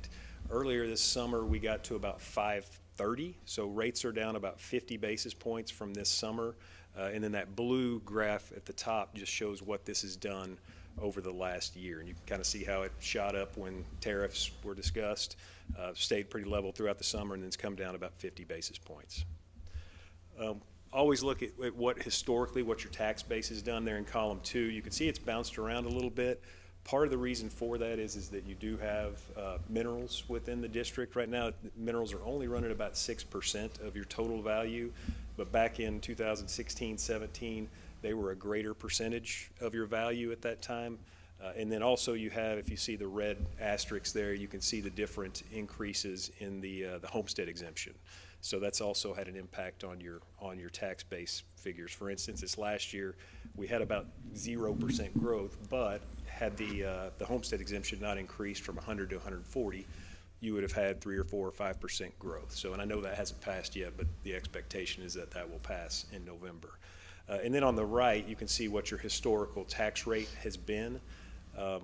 Earlier this summer, we got to about 5.30, so rates are down about 50 basis points from this summer. And then that blue graph at the top just shows what this has done over the last year. And you can kind of see how it shot up when tariffs were discussed, stayed pretty level throughout the summer, and then it's come down about 50 basis points. Always look at what historically what your tax base has done there in column 2. You can see it's bounced around a little bit. Part of the reason for that is that you do have minerals within the district. Right now, minerals are only running about 6% of your total value, but back in 2016-17, they were a greater percentage of your value at that time. And then also you have, if you see the red asterisks there, you can see the different increases in the homestead exemption. So that's also had an impact on your tax base figures. For instance, this last year we had about 0% growth, but had the homestead exemption not increased from 100 to 140, you would have had 3 or 4 or 5% growth. So, and I know that hasn't passed yet, but the expectation is that that will pass in November. And then on the right, you can see what your historical tax rate has been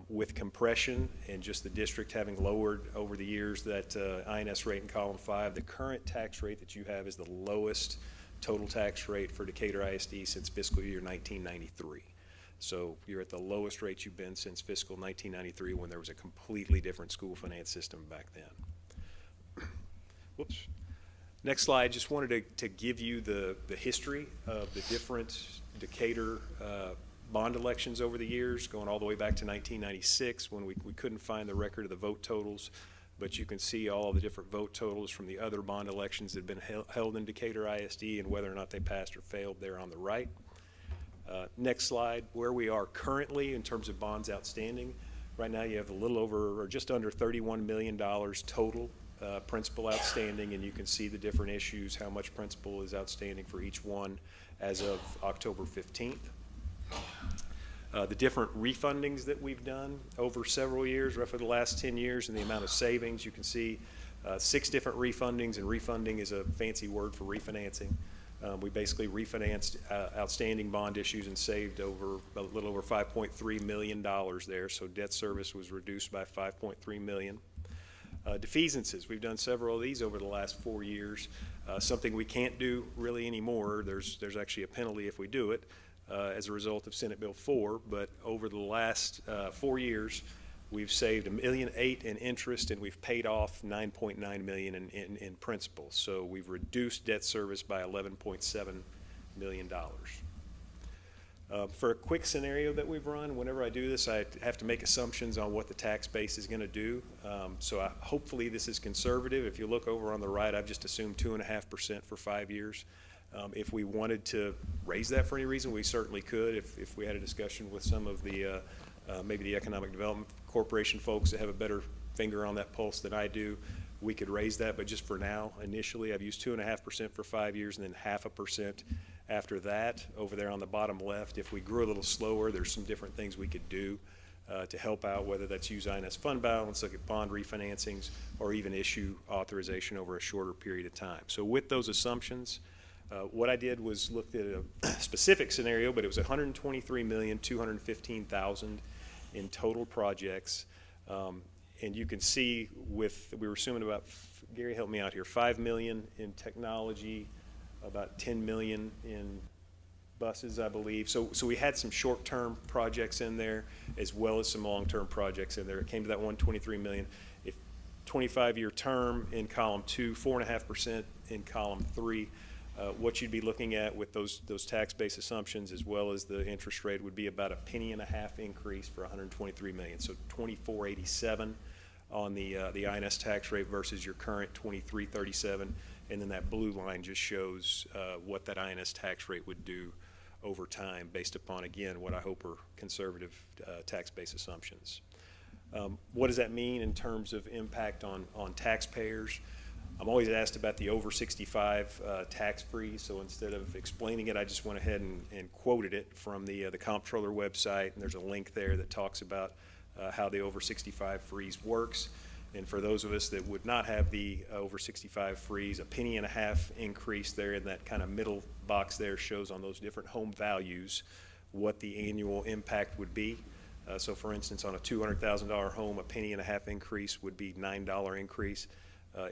with compression and just the district having lowered over the years that INS rate in column 5. The current tax rate that you have is the lowest total tax rate for Decatur ISD since fiscal year 1993. So you're at the lowest rate you've been since fiscal 1993 when there was a completely different school finance system back then. Whoops. Next slide, just wanted to give you the history of the different Decatur bond elections over the years, going all the way back to 1996 when we couldn't find the record of the vote totals, but you can see all of the different vote totals from the other bond elections that have been held in Decatur ISD and whether or not they passed or failed there on the right. Next slide, where we are currently in terms of bonds outstanding. Right now you have a little over or just under $31 million total principal outstanding, and you can see the different issues, how much principal is outstanding for each one as of October 15th. The different refundings that we've done over several years, roughly the last 10 years, and the amount of savings. You can see 6 different refundings, and refunding is a fancy word for refinancing. We basically refinanced outstanding bond issues and saved over a little over $5.3 million there, so debt service was reduced by $5.3 million. Defeasances, we've done several of these over the last 4 years. Something we can't do really anymore. There's actually a penalty if we do it as a result of Senate Bill 4, but over the last 4 years, we've saved $1.8 million in interest, and we've paid off $9.9 million in principal. So we've reduced debt service by $11.7 million. For a quick scenario that we've run, whenever I do this, I have to make assumptions on what the tax base is going to do. Hopefully this is conservative. If you look over on the right, I've just assumed 2.5% for 5 years. If we wanted to raise that for any reason, we certainly could. If we had a discussion with some of the maybe the Economic Development Corporation folks that have a better finger on that pulse than I do, we could raise that. But just for now, initially, I've used 2.5% for 5 years and then 0.5% after that. Over there on the bottom left, if we grew a little slower, there's some different things we could do to help out, whether that's use INS fund balance, look at bond refinancings, or even issue authorization over a shorter period of time. So with those assumptions, what I did was looked at a specific scenario, but it was $123,215,000 in total projects. And you can see we were assuming about, Gary, help me out here, $5 million in technology, about $10 million in buses, I believe. So we had some short-term projects in there as well as some long-term projects in there. It came to that $123 million. If 25-year term in column 2, 4.5% in column 3, what you'd be looking at with those tax base assumptions as well as the interest rate would be about $0.015 increase for $123 million. So $24.87 on the INS tax rate versus your current $23.37, and then that blue line just shows what that INS tax rate would do over time based upon, again, what I hope are conservative tax base assumptions. What does that mean in terms of impact on taxpayers? I'm always asked about the over 65 tax freeze, so instead of explaining it, I just went ahead and quoted it from the comptroller website, and there's a link there that talks about how the over 65 freeze works. And for those of us that would not have the over 65 freeze, $0.015 increase there in that kind of middle box there shows on those different home values what the annual impact would be. So for instance, on a $200,000 home, $0.015 increase would be $9 increase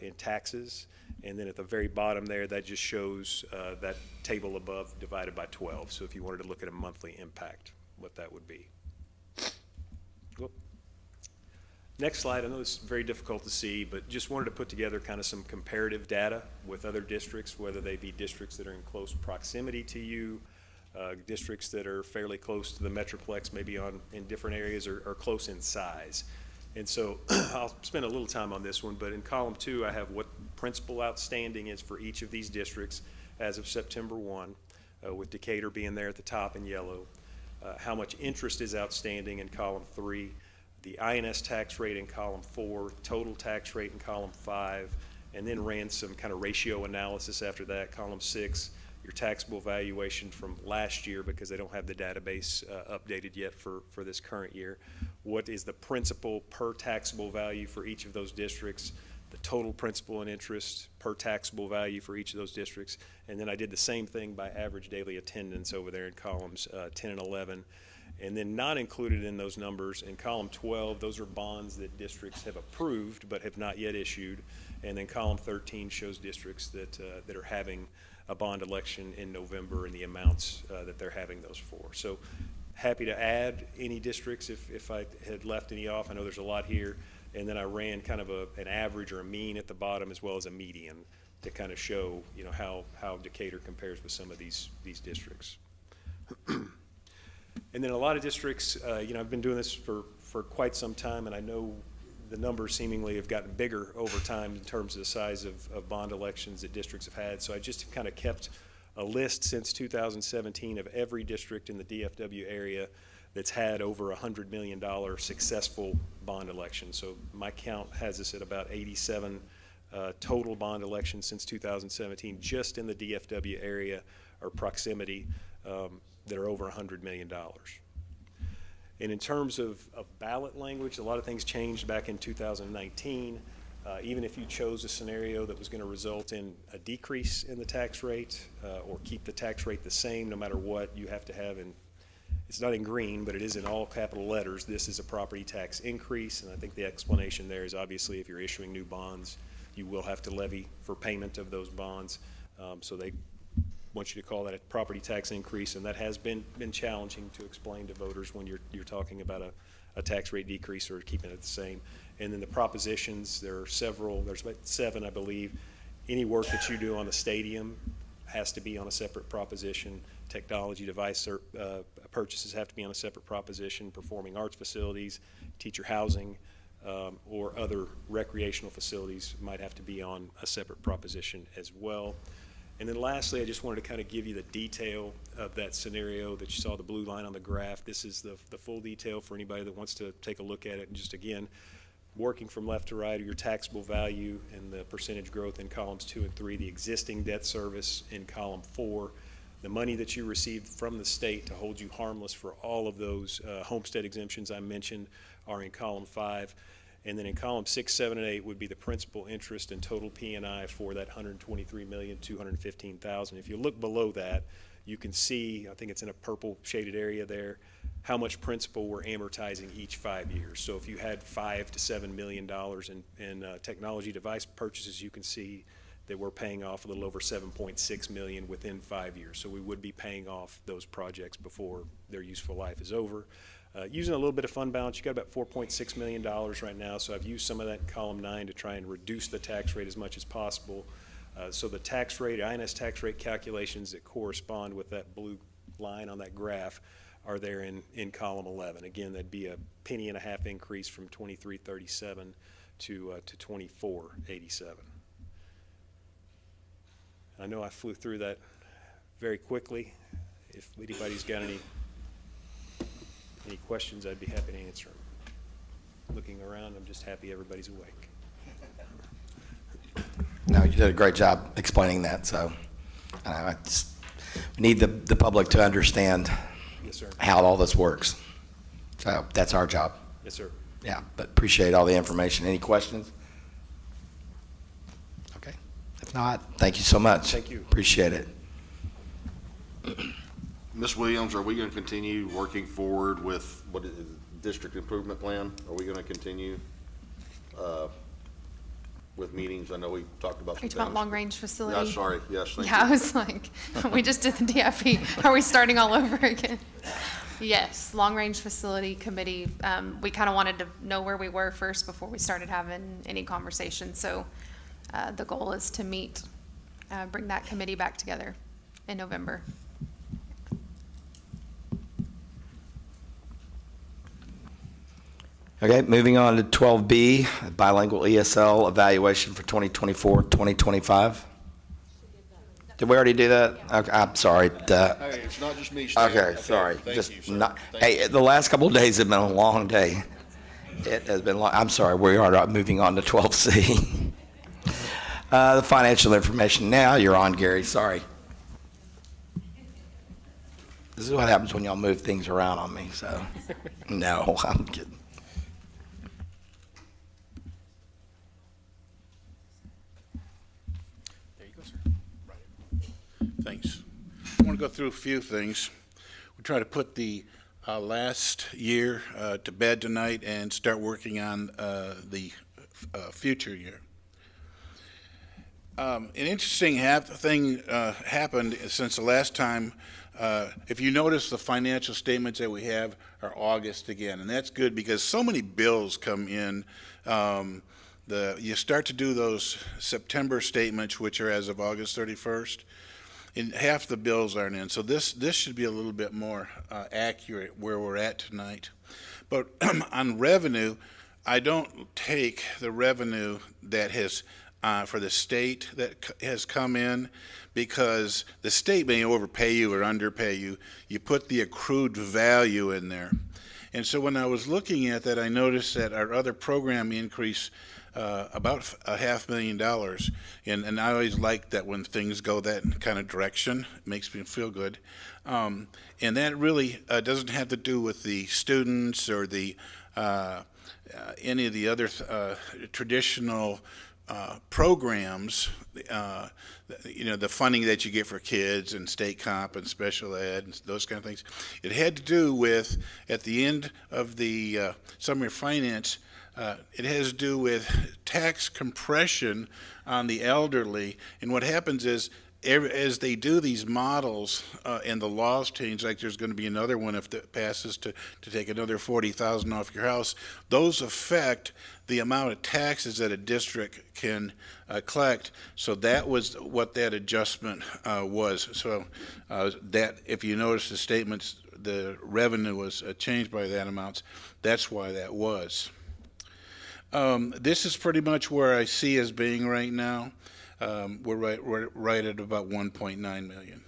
in taxes. And then at the very bottom there, that just shows that table above divided by 12. So if you wanted to look at a monthly impact, what that would be. Whoop. Next slide. I know this is very difficult to see, but just wanted to put together kind of some comparative data with other districts, whether they be districts that are in close proximity to you, districts that are fairly close to the Metroplex, maybe in different areas, or close in size. And so I'll spend a little time on this one, but in column 2, I have what principal outstanding is for each of these districts as of September 1, with Decatur being there at the top in yellow. How much interest is outstanding in column 3, the INS tax rate in column 4, total tax rate in column 5, and then ran some kind of ratio analysis after that, column 6, your taxable valuation from last year because they don't have the database updated yet for this current year. What is the principal per taxable value for each of those districts, the total principal and interest per taxable value for each of those districts, and then I did the same thing by average daily attendance over there in columns 10 and 11. And then not included in those numbers in column 12, those are bonds that districts have approved but have not yet issued. And then column 13 shows districts that are having a bond election in November and the amounts that they're having those for. So happy to add any districts if I had left any off. I know there's a lot here. And then I ran kind of an average or a mean at the bottom as well as a median to kind of show, you know, how Decatur compares with some of these districts. And then a lot of districts, you know, I've been doing this for quite some time, and I know the numbers seemingly have gotten bigger over time in terms of the size of bond elections that districts have had. So I just kind of kept a list since 2017 of every district in the DFW area that's had over $100 million successful bond elections. So my count has us at about 87 total bond elections since 2017, just in the DFW area or proximity that are over $100 million. And in terms of ballot language, a lot of things changed back in 2019. Even if you chose a scenario that was going to result in a decrease in the tax rate or keep the tax rate the same, no matter what, you have to have, and it's not in green, but it is in all capital letters, this is a property tax increase. And I think the explanation there is obviously if you're issuing new bonds, you will have to levy for payment of those bonds. So they want you to call that a property tax increase, and that has been challenging to explain to voters when you're talking about a tax rate decrease or keeping it the same. And then the propositions, there are several, there's about 7, I believe. Any work that you do on the stadium has to be on a separate proposition. Technology device purchases have to be on a separate proposition. Performing arts facilities, teacher housing, or other recreational facilities might have to be on a separate proposition as well. And then lastly, I just wanted to kind of give you the detail of that scenario that you saw, the blue line on the graph. This is the full detail for anybody that wants to take a look at it. And just again, working from left to right, your taxable value and the percentage growth in columns 2 and 3, the existing debt service in column 4, the money that you received from the state to hold you harmless for all of those homestead exemptions I mentioned are in column 5. And then in column 6, 7, and 8 would be the principal, interest, and total P&I for that $123,215,000. If you look below that, you can see, I think it's in a purple shaded area there, how much principal we're amortizing each 5 years. So if you had $5 to $7 million in technology device purchases, you can see that we're paying off a little over $7.6 million within 5 years. So we would be paying off those projects before their useful life is over. Using a little bit of fund balance, you got about $4.6 million right now, so I've used some of that in column 9 to try and reduce the tax rate as much as possible. So the tax rate, INS tax rate calculations that correspond with that blue line on that graph are there in column 11. Again, that'd be a $0.015 increase from 2337 to 2487. I know I flew through that very quickly. If anybody's got any questions, I'd be happy to answer them. Looking around, I'm just happy everybody's awake. No, you did a great job explaining that, so I just need the public to understand Yes, sir. how all this works. So that's our job. Yes, sir. Yeah, but appreciate all the information. Any questions? Okay. If not, thank you so much. Thank you. Appreciate it. Ms. Williams, are we going to continue working forward with what is it, district improvement plan? Are we going to continue with meetings? I know we talked about Are some you talking about things. long-range facility? Yeah, sorry, yes, thank you. Yeah, I was like, we just did the DFE. Are we starting all over again? Yes, long-range facility committee. We kind of wanted to know where we were first before we started having any conversation. So the goal is to meet, bring that committee back together in November. Okay, moving on to 12B, bilingual ESL evaluation for 2024, 2025. Did we already do that? Okay, I'm sorry. Hey, it's not just me, Stan. Okay, sorry. Thank Just you, sir. not. Thank Hey, you. the last couple of days have been a long day. It has been long. I'm sorry. We are moving on to 12C. The financial information. Now you're on, Gary. Sorry. This is what happens when y'all move things around on me. So, no, I'm kidding. There you go, sir. Thanks. I want to go through a few things. We try to put the last year to bed tonight and start working on the future year. An interesting thing happened since the last time. If you notice, the financial statements that we have are August again, and that's good because so many bills come in. You start to do those September statements, which are as of August 31st, and half the bills aren't in. So this should be a little bit more accurate where we're at tonight. But on revenue, I don't take the revenue that has for the state that has come in, because the state may overpay you or underpay you. You put the accrued value in there. And so when I was looking at that, I noticed that our other program increased about $500,000. And I always like that when things go that kind of direction. It makes me feel good. And that really doesn't have to do with the students or the any of the other traditional programs, the funding that you get for kids and state comp and special ed and those kind of things. It had to do with, at the end of the summer finance, it has to do with tax compression on the elderly. And what happens is, as they do these models and the laws change, like there's going to be another one if it passes to take another $40,000 off your house, those affect the amount of taxes that a district can collect. So that was what that adjustment was. So that, if you notice the statements, the revenue was changed by that amount. That's why that was. This is pretty much where I see us being right now. We're right at about 1.9 million.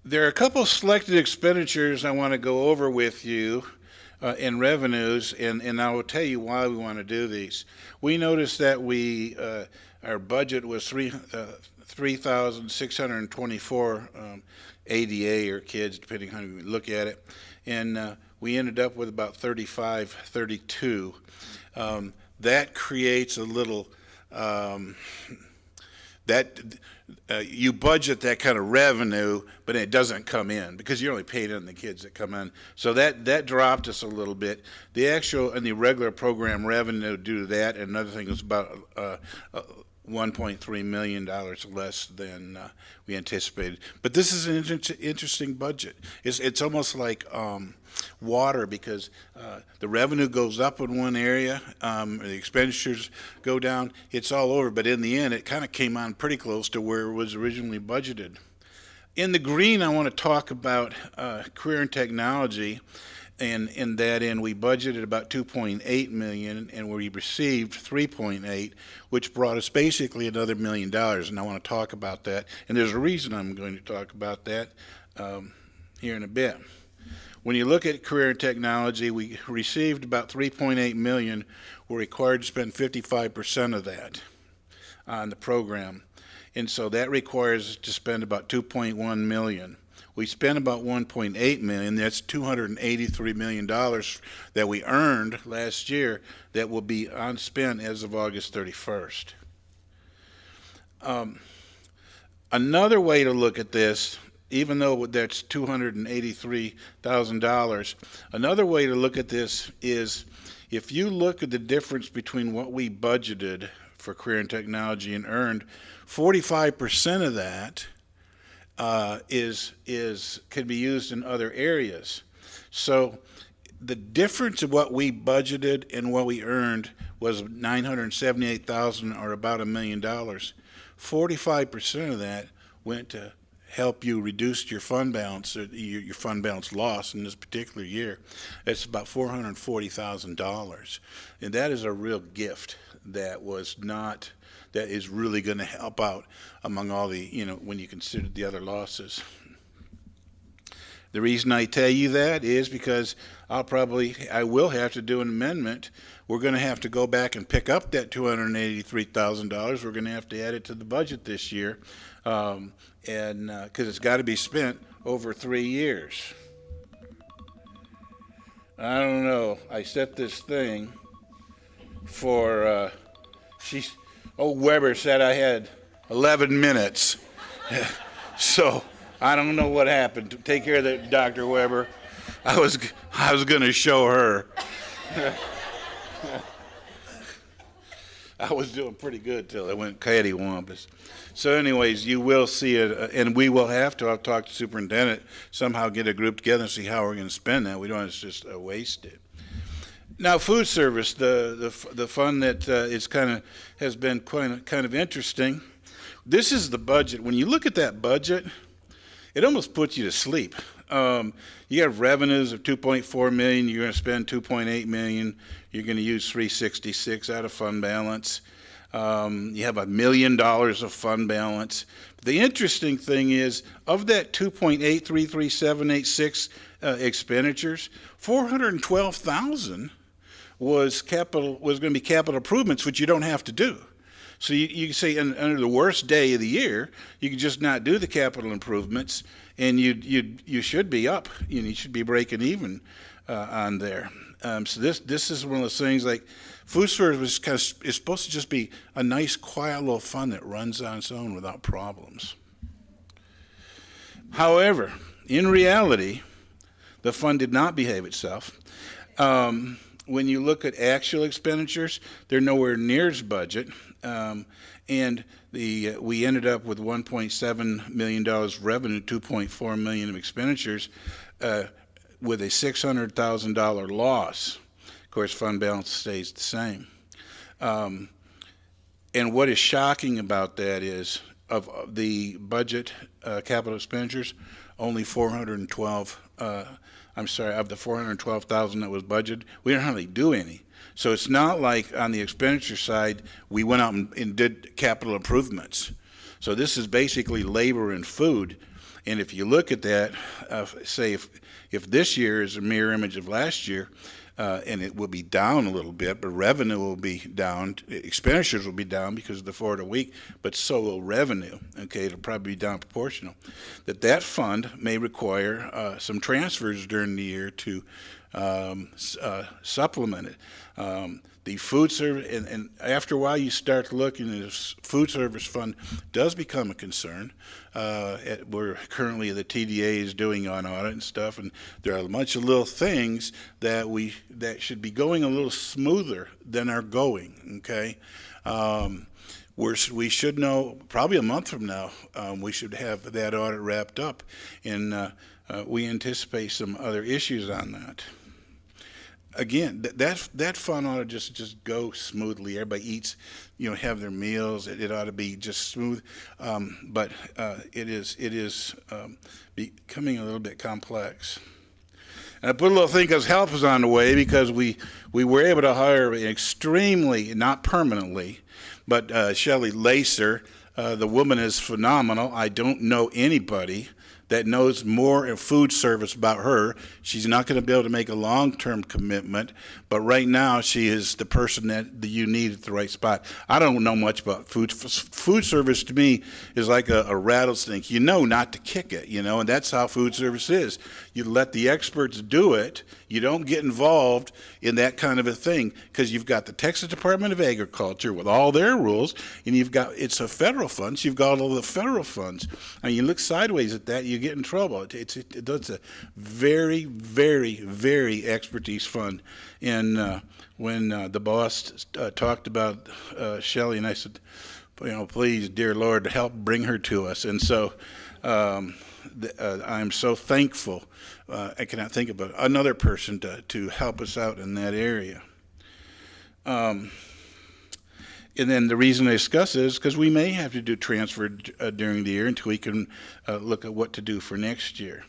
There are a couple selected expenditures I want to go over with you in revenues, and I will tell you why we want to do these. We noticed that our budget was 3,624 ADA or kids, depending on how you look at it, and we ended up with about 32. That creates a little you budget that kind of revenue, but it doesn't come in because you're only paying in the kids that come in. So that dropped us a little bit. The actual and the regular program revenue due to that, and another thing was about $1.3 million less than we anticipated. But this is an interesting budget. It's almost like water, because the revenue goes up in one area, the expenditures go down. It's all over, but in the end, it kind of came on pretty close to where it was originally budgeted. In the green, I want to talk about career and technology. And in that end, we budgeted about 2.8 million, and we received 3.8, which brought us basically another $1 million. And I want to talk about that. And there's a reason I'm going to talk about that here in a bit. When you look at career and technology, we received about 3.8 million. We're required to spend 55% of that on the program. And so that requires us to spend about 2.1 million. We spent about 1.8 million. That's $283 million that we earned last year that will be unspent as of August 31st. Another way to look at this, even though that's $283,000, another way to look at this is if you look at the difference between what we budgeted for career and technology and earned, 45% of that can be used in other areas. So the difference of what we budgeted and what we earned was $978,000, or about $1 million. 45% of that went to help you reduce your fund balance, or your fund balance loss in this particular year. It's about $440,000, and that is a real gift that is really going to help out among all the, when you consider the other losses. The reason I tell you that is because I will have to do an amendment. We're going to have to go back and pick up that $283,000. We're going to have to add it to the budget this year, and because it's got to be spent over 3 years. I don't know. I set this thing for Weber said I had 11 minutes. So I don't know what happened. Take care of that, Dr. Weber. I was going to show her. I was doing pretty good till it went cattywampus. So anyways, you will see it, and we will have to. I'll talk to the superintendent, somehow get a group together and see how we're going to spend that. We don't want to just waste it. Now, food service, the fund that has been kind of interesting. This is the budget. When you look at that budget, it almost puts you to sleep. You have revenues of 2.4 million. You're going to spend 2.8 million. You're going to use 366 out of fund balance. You have $1 million of fund balance. The interesting thing is, of that 2.833786 expenditures, 412,000 was going to be capital improvements, which you don't have to do. So you can say under the worst day of the year, you can just not do the capital improvements, and you should be up. You should be breaking even on there. So this is one of those things like food service is supposed to just be a nice, quiet little fund that runs on its own without problems. However, in reality, the fund did not behave itself. When you look at actual expenditures, they're nowhere near its budget. And we ended up with $1.7 million revenue, $2.4 million of expenditures, with a $600,000 loss. Of course, fund balance stays the same. And what is shocking about that is, of the budget capital expenditures, only 412. Of the 412,000 that was budgeted, we didn't hardly do any. So it's not like on the expenditure side, we went out and did capital improvements. So this is basically labor and food. And if you look at that, say if this year is a mirror image of last year, and it will be down a little bit, but revenue will be down, expenditures will be down because of the 4 day week, but so will revenue. Okay, it'll probably be down proportional. That fund may require some transfers during the year to supplement it. The food service, and after a while you start looking at this food service fund does become a concern. We're currently, the TDA is doing an audit and stuff, and there are a bunch of little things that should be going a little smoother than are going, okay? We should know, probably a month from now, we should have that audit wrapped up, and we anticipate some other issues on that. Again, that fund ought to just go smoothly. Everybody eats, have their meals. It ought to be just smooth, but it is becoming a little bit complex. And I put a little thing because help is on the way, because we were able to hire extremely, not permanently, but Shelley Lacer. The woman is phenomenal. I don't know anybody that knows more in food service about her. She's not going to be able to make a long-term commitment, but right now she is the person that you need at the right spot. I don't know much about food. Food service to me is like a rattlesnake. You know not to kick it, and that's how food service is. You let the experts do it. You don't get involved in that kind of a thing, because you've got the Texas Department of Agriculture with all their rules, and it's a federal fund, so you've got all the federal funds. I mean, you look sideways at that, you get in trouble. It's a very, very, very expertise fund. And when the boss talked about Shelley, and I said, please, dear Lord, help bring her to us. And so I'm so thankful. I cannot think of another person to help us out in that area. And then the reason I discuss it is because we may have to do transfer during the year until we can look at what to do for next year.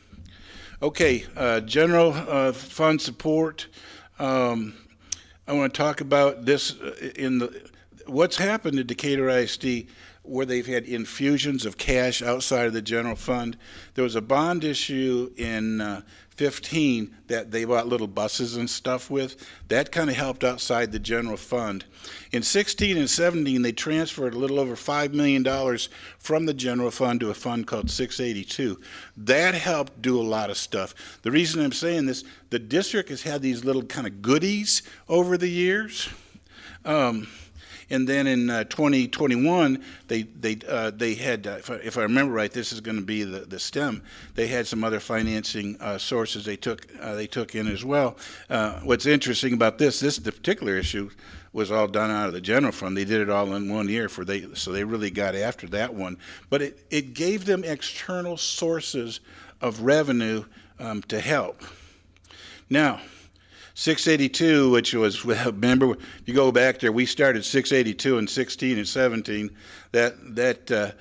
Okay, general fund support. I want to talk about this what's happened at Decatur ISD, where they've had infusions of cash outside of the general fund. There was a bond issue in 15 that they bought little buses and stuff with. That kind of helped outside the general fund. In 16 and 17, they transferred a little over $5 million from the general fund to a fund called 682. That helped do a lot of stuff. The reason I'm saying this, the district has had these little kind of goodies over the years. And then in 2021, they had, if I remember right, this is going to be the STEM. They had some other financing sources they took in as well. What's interesting about this particular issue was all done out of the general fund. They did it all in 1 year, so they really got after that one. But it gave them external sources of revenue to help. Now, 682, which was, remember, if you go back there, we started 682 in 16 and 17. That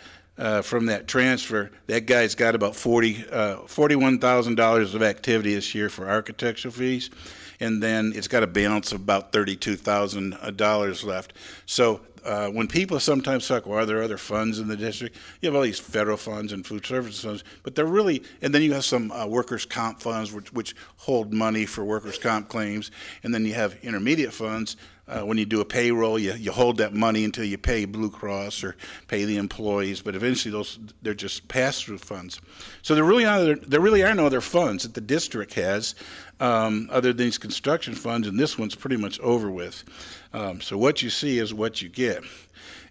from that transfer, that guy's got about $41,000 of activity this year for architectural fees. and then it's got a balance of about $32,000 left. So when people sometimes talk, well, are there other funds in the district? You have all these federal funds and food service funds, but they're really, and then you have some workers' comp funds which hold money for workers' comp claims, and then you have intermediate funds. When you do a payroll, you hold that money until you pay Blue Cross or pay the employees, but eventually they're just pass-through funds. So there really are no other funds that the district has other than these construction funds, and this one's pretty much over with. So what you see is what you get.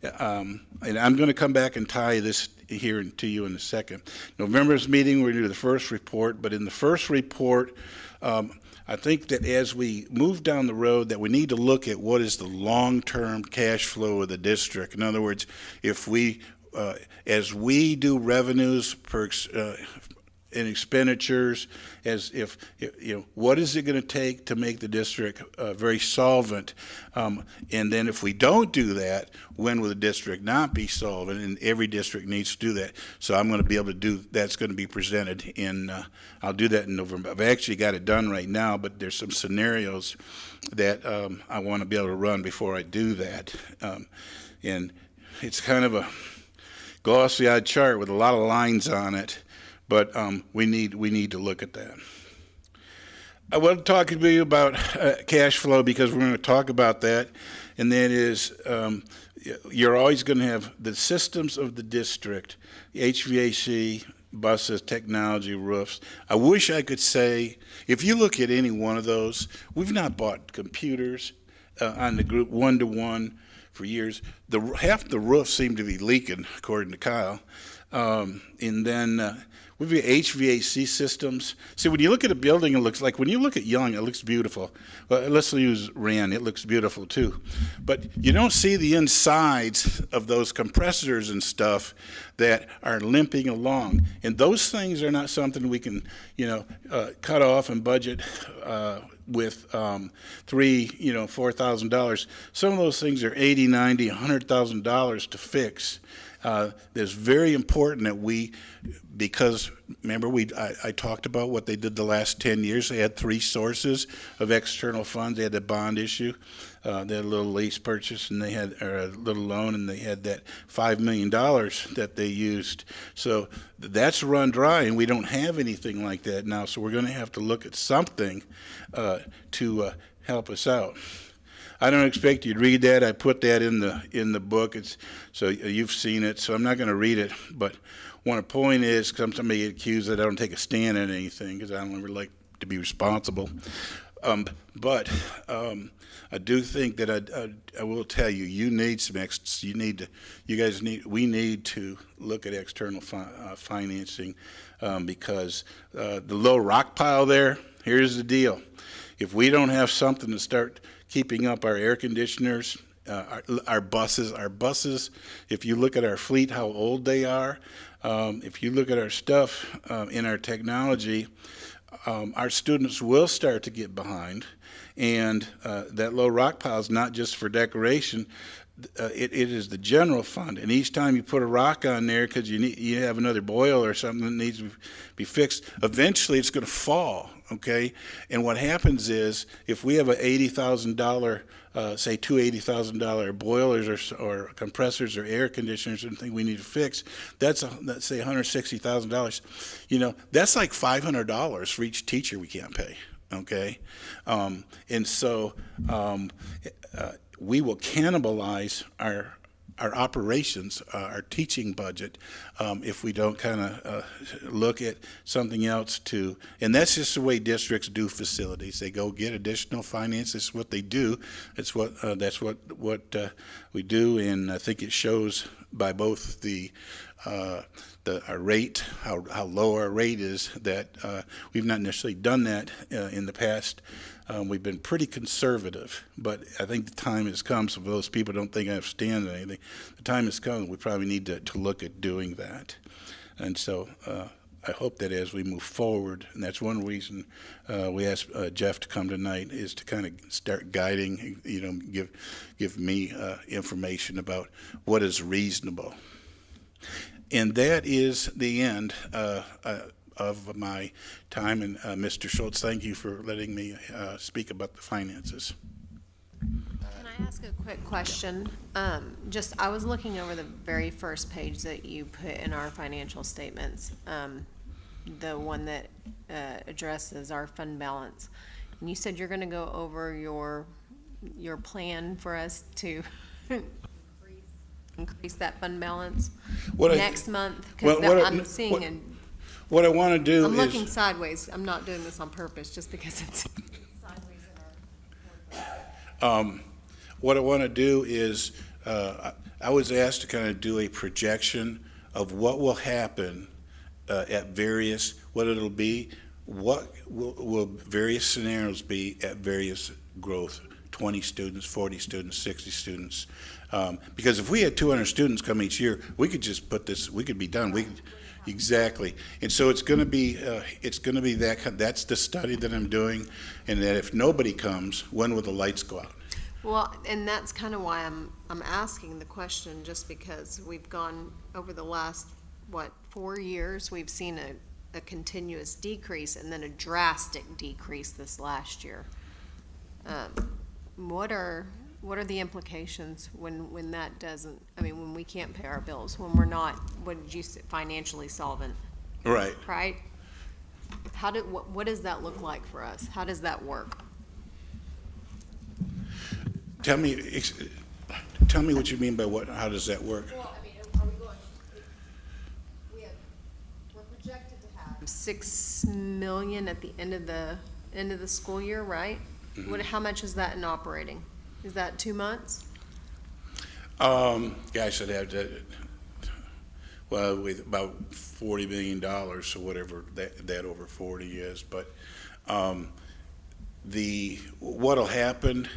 And I'm going to come back and tie this here to you in a second. November's meeting, we're going to do the first report, but in the first report, I think that as we move down the road, that we need to look at what is the long-term cash flow of the district. In other words, if we, as we do revenues per and expenditures, as if what is it going to take to make the district very solvent, and then if we don't do that, when will the district not be solvent? And every district needs to do that. So I'm going to be able to do that's going to be presented in. I'll do that in November. I've actually got it done right now, but there's some scenarios that I want to be able to run before I do that, and it's kind of a glossy-eyed chart with a lot of lines on it. But we need to look at that. I want to talk to you about cash flow because we're going to talk about that, and that is you're always going to have the systems of the district, HVAC, buses, technology, roofs. I wish I could say, if you look at any one of those, we've not bought computers on the group one-to-one for years. Half the roofs seem to be leaking, according to Kyle, and then we've got HVAC systems. See, when you look at a building, it looks like, when you look at Young, it looks beautiful. Well, let's use Rand, it looks beautiful too. But you don't see the insides of those compressors and stuff that are limping along. And those things are not something we can, cut off and budget with $4,000. Some of those things are $80, $90, $100,000 to fix. It's very important that because remember I talked about what they did the last 10 years. They had 3 sources of external funds. They had the bond issue, they had a little lease purchase, and they had a little loan, and they had that $5 million that they used. So that's run dry, and we don't have anything like that now. So we're going to have to look at something to help us out. I don't expect you to read that. I put that in the book. So you've seen it. So I'm not going to read it. But one point is, sometimes I get accused that I don't take a stand on anything because I don't ever like to be responsible. But I do think that I will tell you, you need some we need to look at external financing because the low rock pile there. Here's the deal: if we don't have something to start keeping up our air conditioners, our buses, if you look at our fleet, how old they are, if you look at our stuff in our technology, our students will start to get behind. And that low rock pile is not just for decoration. It is the general fund, and each time you put a rock on there because you have another boil or something that needs to be fixed, eventually it's going to fall. Okay, and what happens is if we have a $80,000, say two $80,000 boilers or compressors or air conditioners and thing we need to fix, let's say $160,000. That's like $500 for each teacher we can't pay. Okay, and so we will cannibalize our operations, our teaching budget, if we don't kind of look at something else and that's just the way districts do facilities. They go get additional finance. It's what they do. That's what we do, and I think it shows by both our rate, how low our rate is, that we've not necessarily done that in the past. We've been pretty conservative, but I think the time has come, so those people don't think I have to stand on anything. The time has come. We probably need to look at doing that. And so I hope that as we move forward, and that's one reason we asked Jeff to come tonight, is to kind of start guiding, give me information about what is reasonable. And that is the end. of my time. And Mr. Schultz, thank you for letting me speak about the finances. Can I ask a quick question? I was looking over the very first page that you put in our financial statements, the one that addresses our fund balance. And you said you're gonna go over your plan for us to increase that fund balance next month? Because I'm seeing what I want to do I'm is... looking sideways. I'm not doing this on purpose, just because it's sideways in our. What I want to do is, I was asked to kind of do a projection of what will happen at various, what it'll be, what will various scenarios be at various growth, 20 students, 40 students, 60 students. Because if we had 200 students come each year, we could just put this, we could be done. Exactly. And so it's going to be that's the study that I'm doing, and that if nobody comes, when will the lights go out? Well, and that's kind of why I'm asking the question, just because we've gone over the last, 4 years, we've seen a continuous decrease and then a drastic decrease this last year. What are the implications when that doesn't, when we can't pay our bills, when we're not, what did you say, financially solvent? Right. Right? What does that look like for us? How does that work? Tell me what you mean by how does that work? Well, we're projected to have 6 million at the end of the school year, right? Mm-hmm. How much is that in operating? Is that 2 months? Gosh, I'd have to, with about $40 million, or whatever that over 40 is. But what'll happen,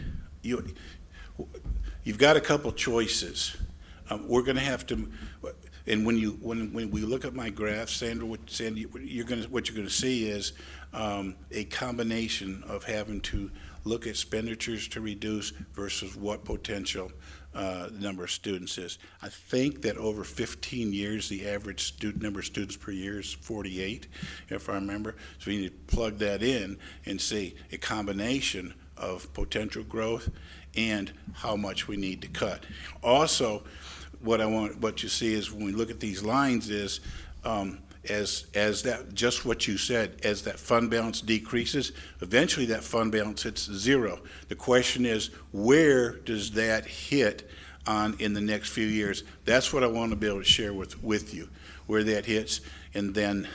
you've got a couple choices. We're going to have to, and when we look at my graph, Sandra, what you're going to see is a combination of having to look at expenditures to reduce versus what potential number of students is. I think that over 15 years, the average number of students per year is 48, if I remember. So we need to plug that in and see a combination of potential growth and how much we need to cut. Also, what you see is when we look at these lines is as that, just what you said, as that fund balance decreases, eventually that fund balance hits zero. The question is, where does that hit in the next few years? That's what I want to be able to share with you, where that hits. And then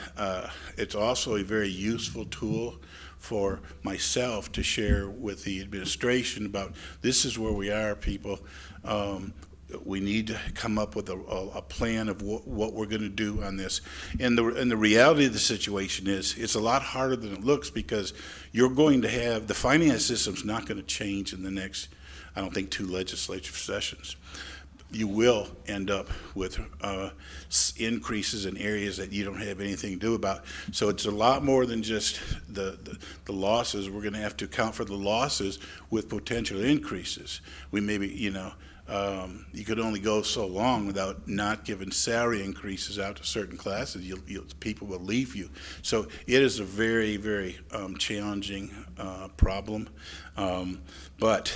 it's also a very useful tool for myself to share with the administration about, this is where we are, people. We need to come up with a plan of what we're going to do on this. And the reality of the situation is, it's a lot harder than it looks, because you're going to have, the finance system's not going to change in the next, I don't think, 2 legislative sessions. You will end up with increases in areas that you don't have anything to do about. So it's a lot more than just the losses. We're going to have to account for the losses with potential increases. We maybe, you could only go so long without not giving salary increases out to certain classes. People will leave you. So it is a very, very challenging problem. But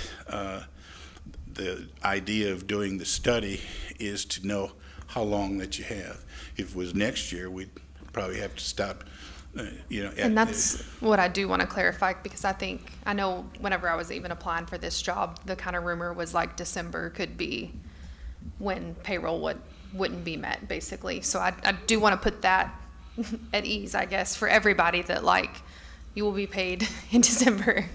the idea of doing the study is to know how long that you have. If it was next year, we'd probably have to stop. And that's what I do want to clarify, because I know whenever I was even applying for this job, the kind of rumor was like December could be when payroll wouldn't be met, basically. So I do want to put that at ease, I guess, for everybody, that you will be paid in December.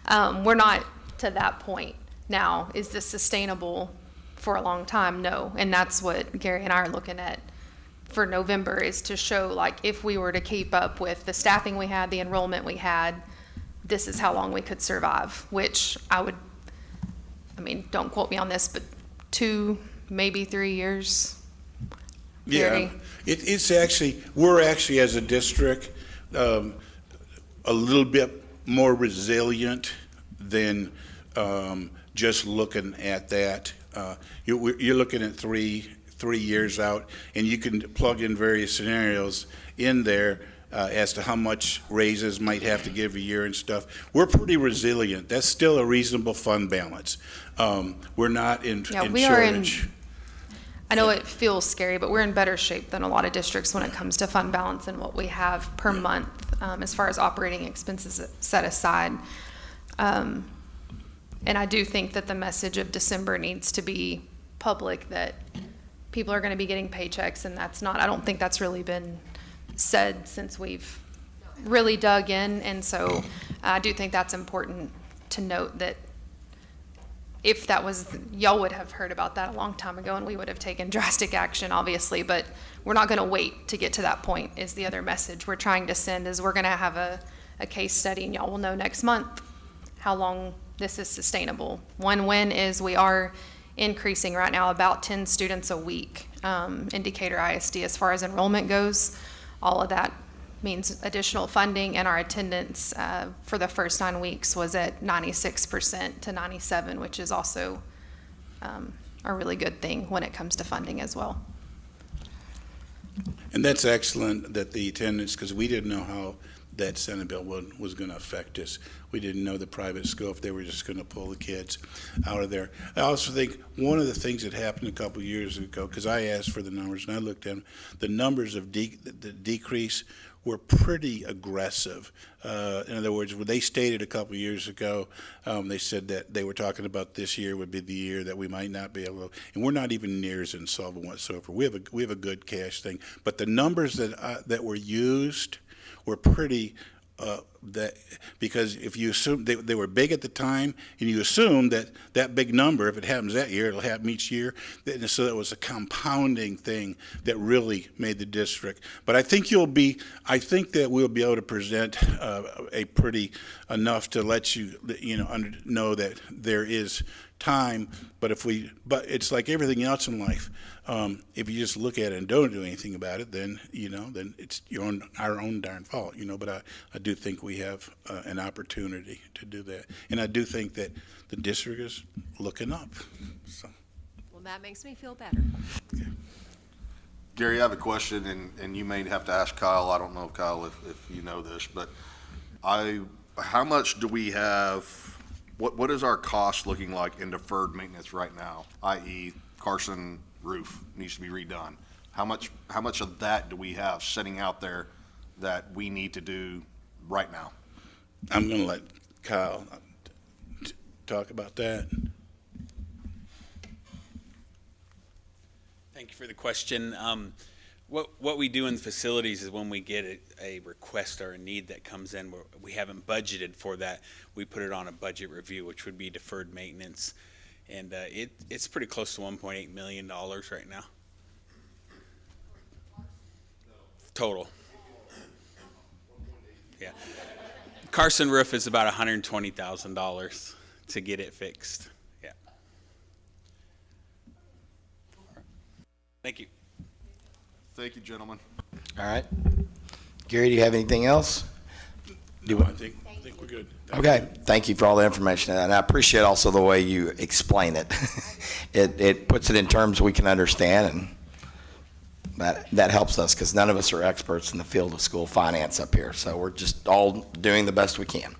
We're not to that point. Now, is this sustainable for a long time? No. And that's what Gary and I are looking at for November, is to show, if we were to keep up with the staffing we had, the enrollment we had, this is how long we could survive, which don't quote me on this, but 2, maybe 3 years. Yeah, it's actually, we're actually, as a district, a little bit more resilient than just looking at that. You're looking at 3 years out, and you can plug in various scenarios in there as to how much raises might have to give a year and stuff. We're pretty resilient. That's still a reasonable fund balance. We're not in Yeah, in we are in- shortage. I know it feels scary, but we're in better shape than a lot of districts when it comes to fund balance and what we have per month as far as operating expenses set aside. And I do think that the message of December needs to be public, that people are going to be getting paychecks, and that's not, I don't think that's really been said since we've really dug in. And so I do think that's important to note, that if that was, y'all would have heard about that a long time ago, and we would have taken drastic action, obviously, but we're not going to wait to get to that point, is the other message we're trying to send. Is we're going to have a case study, and y'all will know next month how long this is sustainable. One win is we are increasing right now about 10 students a week in Decatur ISD as far as enrollment goes. All of that means additional funding, and our attendance for the first 9 weeks was at 96% to 97%, which is also a really good thing when it comes to funding as well. And that's excellent that the attendance, because we didn't know how that Senate bill was going to affect us. We didn't know the private school, if they were just going to pull the kids out of there. I also think one of the things that happened a couple of years ago, because I asked for the numbers and I looked at them, the numbers of the decrease were pretty aggressive. In other words, when they stated a couple of years ago, they said that they were talking about this year would be the year that we might not be able to, and we're not even near as insolvent whatsoever. We have a good cash thing, but the numbers that were used were pretty, because if you assume they were big at the time, and you assume that big number, if it happens that year, it'll happen each year. So it was a compounding thing that really made the district. But I think that we'll be able to present a pretty enough to let you know that there is time. But it's like everything else in life. If you just look at it and don't do anything about it, then it's our own darn fault. But I do think we have an opportunity to do that, and I do think that the district is looking up. So. Well, that makes me feel better. Okay. Gary, I have a question, and you may have to ask Kyle. I don't know, Kyle, if you know this, but how much do we have, what is our cost looking like in deferred maintenance right now, i.e. Carson roof needs to be redone? How much of that do we have sitting out there that we need to do right now? I'm going to let Kyle talk about that. Thank you for the question. What we do in the facilities is when we get a request or a need that comes in, we haven't budgeted for that, we put it on a budget review, which would be deferred maintenance. And it's pretty close to $1.8 million right now. Total. Yeah. Carson roof is about $120,000 to get it fixed. Yeah. Thank you. Thank you, gentlemen. All right. Gary, do you have anything else? No, I think we're good. Okay, thank you for all the information, and I appreciate also the way you explain it. It puts it in terms we can understand, and that helps us, because none of us are experts in the field of school finance up here, so we're just all doing the best we can.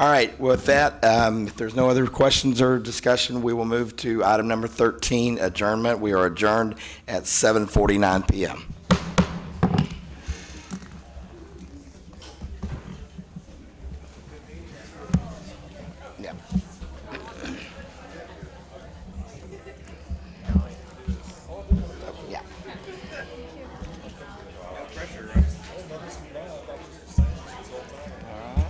All right, with that, if there's no other questions or discussion, we will move to item number 13, adjournment. We are adjourned at 7:49 p.m.